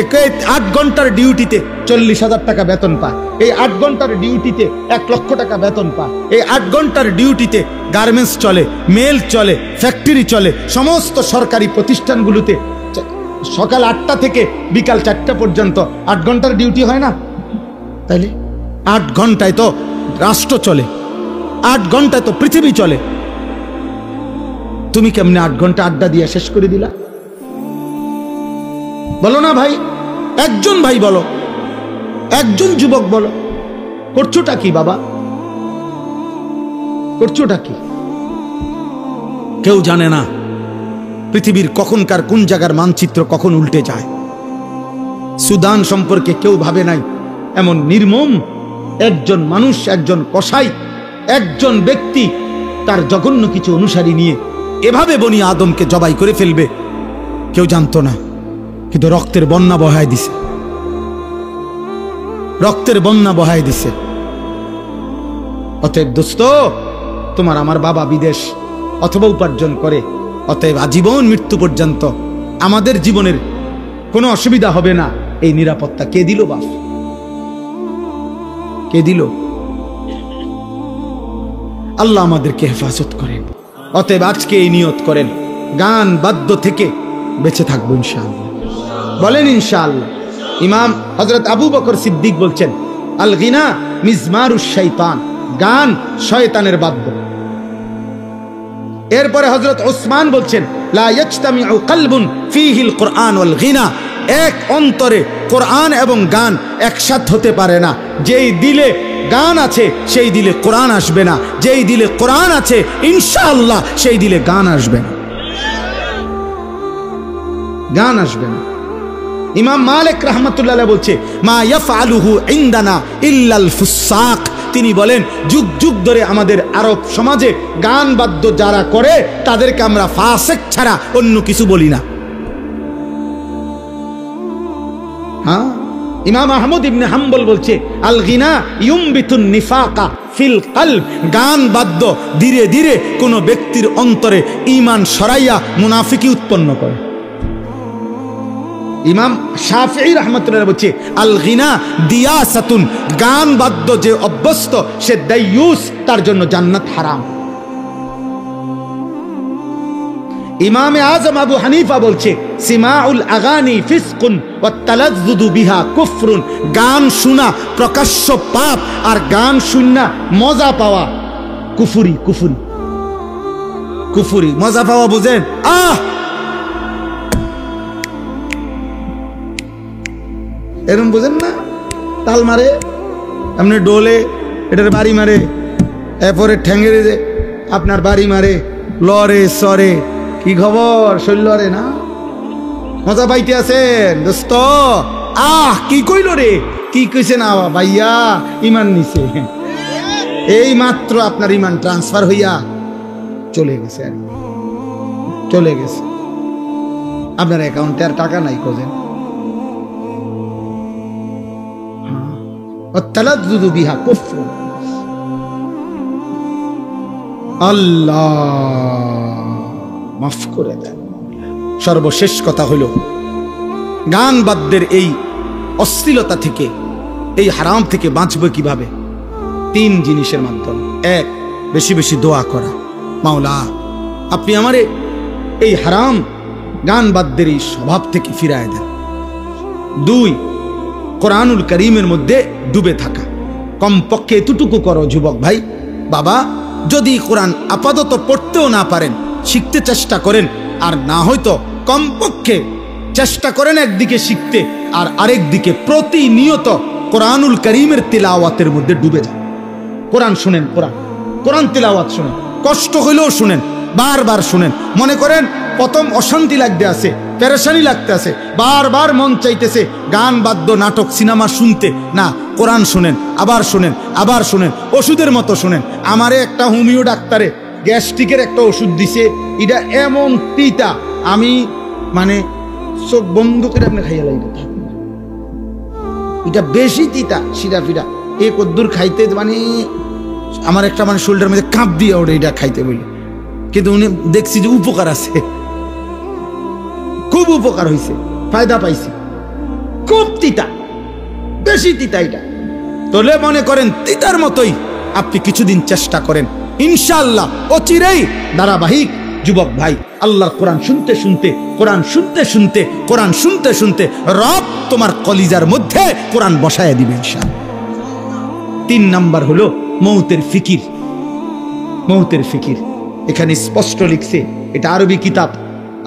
8 ঘন্টার ডিউটিতে 40,000 টাকা বেতন পায়। এই 8 ঘন্টার ডিউটিতে 1 লক্ষ টাকা বেতন পায়। এই 8 ঘন্টার ডিউটিতে গার্মেন্টস চলে, মেল চলে, ফ্যাক্টরি চলে, সমস্ত সরকারি প্রতিষ্ঠানগুলোতে সকাল 8টা থেকে বিকাল 4টা পর্যন্ত 8 ঘন্টার ডিউটি হয় না? তাইলে 8 ঘন্টায় তো রাষ্ট্র চলে, 8 ঘন্টায় তো পৃথিবী চলে। তুমি কেমনে 8 ঘন্টা আড্ডা দিয়ে শেষ করে দিলা? বলো না ভাই, একজন ভাই বলো, একজন যুবক বলো, করছোটা কি বাবা? করছোটা কি? কেউ জানে না পৃথিবীর কখনকার কোন জায়গার মানচিত্র কখন উল্টে যায়। সুদান সম্পর্কে কেউ ভাবে নাই এমন নির্মম একজন মানুষ, একজন কসাই, একজন ব্যক্তি তার জঘন্য কিছু অনুসারী নিয়ে এভাবে বনি আদমকে জবাই করে ফেলবে, কেউ জানতো না। কিন্তু রক্তের বন্যা বহায় দিছে, রক্তের বন্যা বহায় দিছে। অতএব দোস্ত, তোমার আমার বাবা বিদেশ অথবা উপার্জন করে, অতএব আজীবন মৃত্যু পর্যন্ত আমাদের জীবনের কোনো অসুবিধা হবে না, এই নিরাপত্তা কে দিল বাপ? কে দিল? আল্লাহ আমাদেরকে হেফাজত করেন। অতএব আজকে এই নিয়ত করেন, গান বাদ্য থেকে বেঁচে থাকবো ইনশাআল্লাহ। বলেন ইনশাআল্লাহ। ইমাম হযরত আবু বকর সিদ্দিক বলছেন, আল গিনা মিজমারুশ শাইতান, গান শয়তানের বাদ্য। এরপরে হযরত ওসমান বলছেন, লা ইয়াজতামিউ কলবুন ফীহিল কুরআন ওয়াল গিনা, এক অন্তরে কোরআন এবং গান একসাথে হতে পারে না। যেই দিলে গান আছে সেই দিলে কোরআন আসবে না, যেই দিলে কোরআন আছে ইনশাআল্লাহ সেই দিলে গান আসবে না, গান আসবে না। ইমাম মালিক রাহমাতুল্লাহ আলাইহি বলছে, মা ইয়াফআলুহু ইনদানা ইল্লাল ফুসাক, তিনি বলেন যুগ যুগ ধরে আমাদের আরব সমাজে গান বাদ্য যারা করে তাদেরকে আমরা ফাসিক ছাড়া অন্য কিছু বলি না। হ্যাঁ, ইমাম আহমদ ইবনে হাম্বল বলছে, আল গিনা ইউমবিতুন নিফাকা ফিল কলব, গান বাদ্য ধীরে ধীরে কোন ব্যক্তির অন্তরে ঈমান সরাইয়া মুনাফিকি উৎপন্ন করে। ইমাম শাফিঈ রাহমাতুল্লাহ বলছে, আল গিনা দিয়াসাতুন, গান বাদ্য যে অভ্যস্ত সে দাইয়ুস, তার জন্য জান্নাত হারাম। ইমামে আজম আবু হানিফা বলছে, সিমাউল আগানি ফিসকুন ওয়াত তালাজ্জুদু বিহা কুফরুন, গান শোনা প্রকাশ্য পাপ, আর গান শুননা মজা পাওয়া কুফরি। কুফরি কুফরি মজা পাওয়া বুঝেন? এরকম বুঝেন না? তাল মারে, আপনি ডোলে এটার বাড়ি মারে, এরপরে ঠ্যাঙ্গেরে যে আপনার বাড়ি মারে, লরে সরে, কি খবর শৈলরে না? মজা পাইতে আছেন দোস্ত? কি কইল রে? কি কইছে না ভাইয়া? ইমান নিছে, এই মাত্র আপনার ইমান ট্রান্সফার হইয়া চলে গেছে, আর চলে গেছে, আপনার অ্যাকাউন্টে আর টাকা নাই। খোঁজেন তালাজ্জুদু বিহা কুফর, আল্লাহ মাফ করে দেন। সর্বশেষ কথা হলো, গান বাদ্যের এই অশ্লীলতা থেকে, এই হারাম থেকে বাঁচবো কিভাবে? 3 জিনিসের মাধ্যমে। 1, বেশি বেশি দোয়া করা, মাওলা আপনি আমারে এই হারাম গান বাদ্যের এই স্বভাব থেকে ফিরায় দেন। 2, কোরআনুল কারীমের মধ্যে ডুবে থাকা। কমপক্ষে এতটুকু করো যুবক ভাই, বাবা যদি কোরআন আপাতত পড়তেও না পারেন, শিখতে চেষ্টা করেন, আর না হয়তো কমপক্ষে চেষ্টা করেন একদিকে শিখতে, আর আরেক দিকে প্রতিনিয়ত কোরআনুল কারীমের তিলাওয়াতের মধ্যে ডুবে যান। কোরআন শুনেন, কোরআন তিলাওয়াত শুনেন, কষ্ট হইলেও শুনেন, বারবার শুনেন। মনে করেন প্রথম অশান্তি লাগতে আছে, পেরেশানি লাগতে আছে, বারবার মন চাইতেছে গান বাদ্য নাটক সিনেমা শুনতে, না, কোরআন শুনেন, আবার শুনেন, আবার শুনেন, ওষুধের মতো শুনেন। আমারে একটা হোমিও ডাক্তারে গ্যাস্ট্রিকের একটা ওষুধ দিছে, এটা এমন তিতা, আমি মানে চোখ বন্ধ করে আপনি খাইয়া লাগবে, এটা বেশি তিতা, সিরা ফিরা এ কদ্দুর খাইতে, মানে আমার একটা মানে শোল্ডার মধ্যে কাঁপ দিয়ে ওঠে এটা খাইতে বলে। কিন্তু উনি দেখছি যে উপকার আছে, খুব উপকার হয়েছে, ফায়দা পাইছি। খুব তিতা, বেশি তিতা এটা। তাহলে মনে করেন তিতার মতোই আপনি কিছুদিন চেষ্টা করেন, ইনশাআল্লাহ অচিরেই ধারাবাহিক যুবক ভাই আল্লাহর কোরআন শুনতে শুনতে, কোরআন শুনতে শুনতে, কোরআন শুনতে শুনতে রব তোমার কলিজার মধ্যে কোরআন বসায় দিবে ইনশাআল্লাহ। 3 নাম্বার হলো মৌতের ফিকির। মৌতের ফিকির এখানে স্পষ্ট লিখছে, এটা আরবি কিতাব,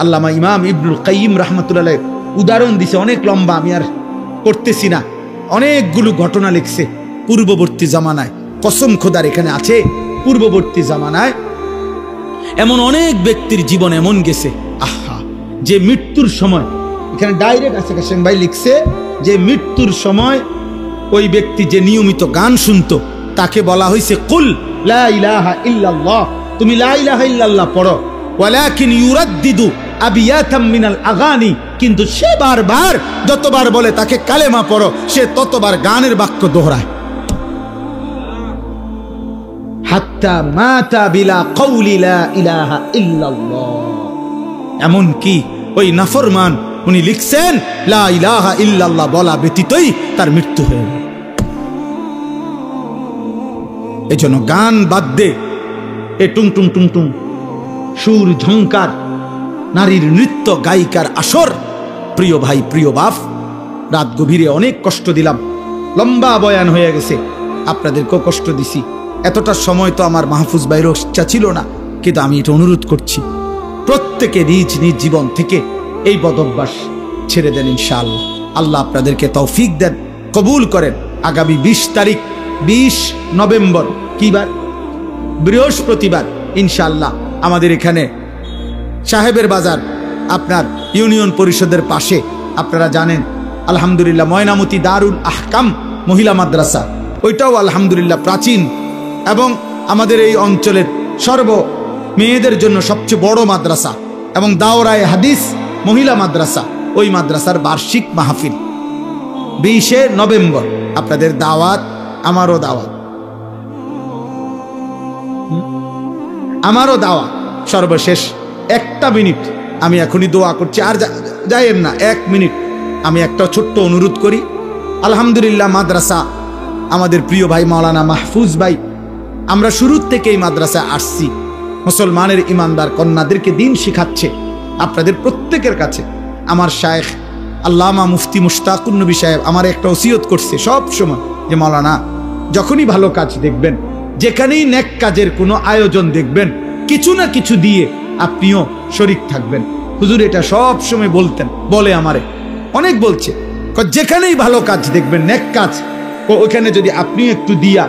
আল্লামা ইমাম ইবনুল কাইয়িম রাহমাতুল্লাহ উদাহরণ দিছে, অনেক লম্বা, আমি আর করতেছি না। অনেকগুলো ঘটনা লিখছে পূর্ববর্তী জামানায়, কসম খোদার এখানে আছে, পূর্ববর্তী জামানায় এমন অনেক ব্যক্তির জীবন এমন গেছে, আহা, যে মৃত্যুর সময়, এখানে ডাইরেক্ট আছে কাসেম ভাই লিখছে, যে মৃত্যুর সময় ওই ব্যক্তি যে নিয়মিত গান শুনতো তাকে বলা হয়েছে কুল লা ইলাহা ইল্লাল্লাহ, তুমি লা ইলাহা ইল্লাল্লাহ পড়ো, ওয়ালাকিন ইউরাদ্দিদু আবিয়াতাম মিনাল আগানি, কিন্তু সে বারবার যতবার বলে তাকে কালেমা পড়ো, সে ততবার গানের বাক্য দোহরায়। হাত্তা মাতা বিলা কওলি লা ইলাহা ইল্লাল্লাহ। এমন কি ওই নাফরমান উনি লিখছেন লা ইলাহা ইল্লাল্লাহ বলা ব্যতীতই তার মৃত্যু হয়ে গেল। এজন্য গান বাদ্যে এ টুং টুং টুং টুং সুর ঝংকার, নারীর নৃত্য গায়িকার আসর, প্রিয় ভাই প্রিয় বাপ, রাত গভীরে অনেক কষ্ট দিলাম, লম্বা বয়ান হয়ে গেছে, আপনাদেরকেও কষ্ট দিছি। এতটা সময় তো আমার মাহফুজ ভাইয়ের ইচ্ছা ছিল না, কিন্তু আমি এটা অনুরোধ করছি, প্রত্যেকে নিজ নিজ জীবন থেকে এই বদভ্যাস ছেড়ে দেন ইনশাআল্লাহ। আল্লাহ আপনাদেরকে তৌফিক দেন, কবুল করেন। আগামী 20 তারিখ 20 নভেম্বর, কি বার? বৃহস্পতিবার, ইনশাআল্লাহ আমাদের এখানে সাহেবের বাজার, আপনার ইউনিয়ন পরিষদের পাশে, আপনারা জানেন আলহামদুলিল্লাহ ময়নামতি দারুল আহকাম মহিলা মাদ্রাসা, ওইটাও আলহামদুলিল্লাহ প্রাচীন এবং আমাদের এই অঞ্চলের মেয়েদের জন্য সবচেয়ে বড় মাদ্রাসা, এবং দাওরায়ে হাদিস মহিলা মাদ্রাসা, ওই মাদ্রাসার বার্ষিক মাহফিল 20 নভেম্বর। আপনাদের দাওয়াত, আমারও দাওয়াত, আমারও দাওয়াত। সর্বশেষ 1টা মিনিট আমি এখনই দোয়া করছি, আর যাইয়েন না, 1 মিনিট আমি একটা ছোট্ট অনুরোধ করি। আলহামদুলিল্লাহ মাদ্রাসা আমাদের প্রিয় ভাই মাওলানা মাহফুজ ভাই, আমরা শুরুর থেকেই মাদ্রাসায় আসছি, মুসলমানের ইমানদার কন্যাদেরকে দিন শিখাচ্ছে। আপনাদের প্রত্যেকের কাছে আমার শায়েখ আল্লামা মুফতি মুশতাকুন নবী সাহেব আমার একটা ওসিয়ত করছে সব সময়, যে মাওলানা যখনই ভালো কাজ দেখবেন, যেখানেই নেক কাজের কোনো আয়োজন দেখবেন, কিছু না কিছু দিয়ে আপনিও শরিক থাকবেন। হুজুর এটা সব সময় বলতেন, বলে আমারে অনেক বলছে, যেখানেই ভালো কাজ দেখবেন, নেক কাজ, ওইখানে যদি আপনি একটু দিয়া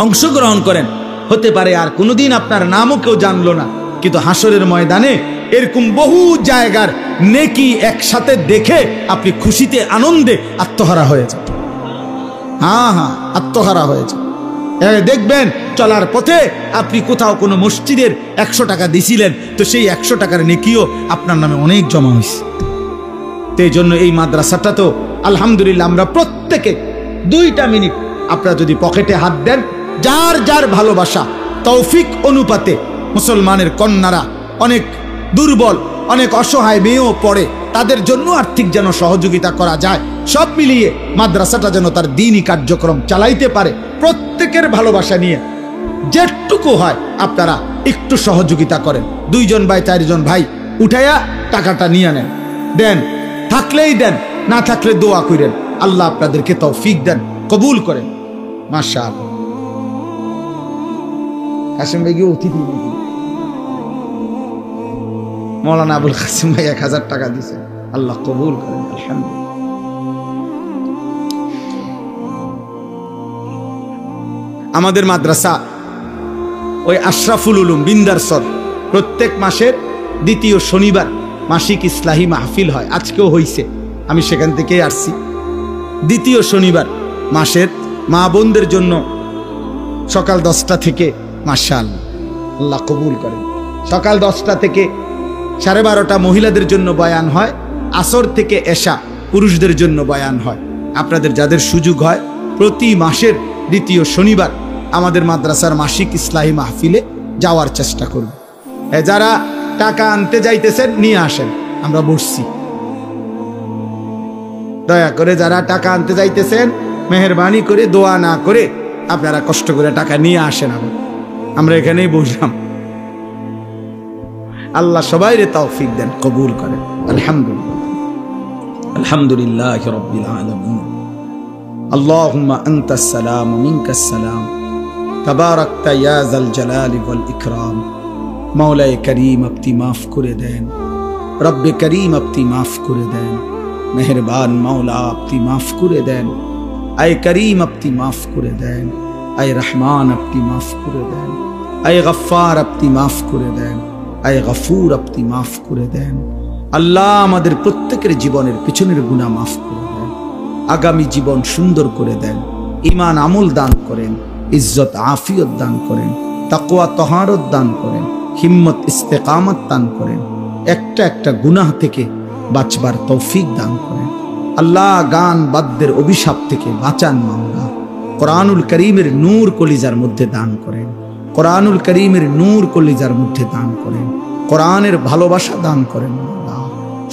অংশগ্রহণ করেন, হতে পারে আর কোনোদিন আপনার নামও কেউ জানলো না, কিন্তু হাসরের ময়দানে এরকম বহু জায়গার নেকি একসাথে দেখে আপনি খুশিতে আনন্দে আত্মহারা হয়ে যান। হ্যাঁ হ্যাঁ, আত্মহারা হয়ে যান। দেখবেন চলার পথে আপনি কোথাও কোনো মসজিদের 100 টাকা দিছিলেন, তো সেই 100 টাকার নেকিও আপনার নামে অনেক জমা হয়েছে। তো এই জন্য এই মাদ্রাসাটা তো আলহামদুলিল্লাহ আমরা প্রত্যেকে 2টা মিনিট আপনারা যদি পকেটে হাত দেন, যার যার ভালোবাসা তৌফিক অনুপাতে মুসলমানের কন্যারা অনেক দুর্বল, অনেক অসহায় মেয়েও পড়ে, তাদের জন্য আর্থিক যেন সহযোগিতা করা যায়। সব মিলিয়ে মাদ্রাসাটা যেন তার দ্বীনি কার্যক্রম চালাইতে পারে। প্রত্যেকের ভালোবাসা নিয়ে যেটুকু হয় আপনারা একটু সহযোগিতা করেন। 2 জন ভাই 4 জন ভাই উঠাইয়া টাকাটা নিয়ে নেন, দেন, থাকলেই দেন, না থাকলে দোয়া করেন, আল্লাহ আপনাদেরকে তৌফিক দেন, কবুল করেন। মাশাআল্লাহ। কাসিম ভাই কি অতিথি নাকি? মৌলানা আবুল কাসিম ভাই 1000 টাকা দিছে, আল্লাহ কবুল করেন। আলহামদুলিল্লাহ। আমাদের মাদ্রাসা ওই আশরাফুল উলুম বিন্দারসর প্রত্যেক মাসের 2য় শনিবার মাসিক ইসলাহি মাহফিল হয়। আজকেও হইছে, আমি সেখান থেকেই আসছি। 2য় শনিবার মাসের মা বোনদের জন্য সকাল 10টা থেকে, মাশাআল্লাহ, আল্লাহ কবুল করেন, সকাল 10টা থেকে 12:30 মহিলাদের জন্য বয়ান হয়। আসর থেকে এশা পুরুষদের জন্য বয়ান হয়। আপনাদের যাদের সুযোগ হয় প্রতি মাসের 2য় শনিবার আমাদের মাদ্রাসার মাসিক ইসলাহি মাহফিলে যাওয়ার চেষ্টা করুন। যারা টাকা আনতে যাইতেছেন নিয়ে আসেন, আমরা বসছি। দয়া করে যারা টাকা আনতে যাইতেছেন মেহেরবানি করে দোয়া না করে আপনারা কষ্ট করে টাকা নিয়ে আসেন। আমরা এখানেই বসলাম। আল্লাহ সবাইরে তৌফিক দেন, কবুল করেন। আলহামদুলিল্লাহ, আলহামদুলিল্লাহি রাব্বিল আলামিন। আল্লাহুম্মা আনতাস সালাম ওয়া মিনকাস সালাম, তাবারাকতা ইয়া যাল জালালি ওয়াল ইকরাম। মাওলায়ে করিম আপনি মাফ করে দেন, রব্বে করিম আপনি মাফ করে দেন, মেহেরবান মাওলা আপনি মাফ করে দেন, আয় করিম আপনি মাফ করে দেন, আয় রহমান আপনি মাফ করে দেন, আয় গফফার আপনি মাফ করে দেন, আয় গফুর আপনি মাফ করে দেন। আল্লাহ আমাদের প্রত্যেকের জীবনের পিছনের গুনাহ মাফ করে দেন, আগামী জীবন সুন্দর করে দেন, ঈমান আমল দান করেন, ইজ্জত আফিয়ত দান করেন, তাকওয়া তহারত দান করেন, হিম্মত ইস্তেকামত দান করেন, একটা একটা গুনাহ থেকে বাঁচবার তৌফিক দান করেন। আল্লাহ গান বাদ্যের অভিশাপ থেকে বাঁচান মাওলা। কোরআনুল করিমের নূর কলিজার মধ্যে দান করেন, কোরআনুল করিমের নূর কলিজার মধ্যে দান করেন, কোরআনের ভালোবাসা দান করেন মাওলা।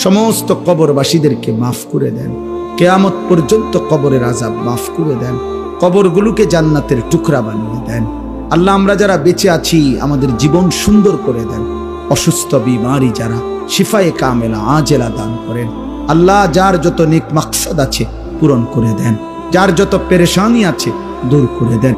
সমস্ত কবরবাসীদেরকে মাফ করে দেন, কিয়ামত পর্যন্ত কবরের আযাব মাফ করে দেন, কবরগুলোকে জান্নাতের টুকরা বানিয়ে দেন। আল্লাহ আমরা যারা বেঁচে আছি আমাদের জীবন সুন্দর করে দেন, অসুস্থ বিমারি যারা শিফায়ে কামেলা আজেলা দান করেন। আল্লাহ যার যত নেক মাকসাদ আছে পূরণ করে দেন, যার যত পেরেশানি আছে দূর করে দেন।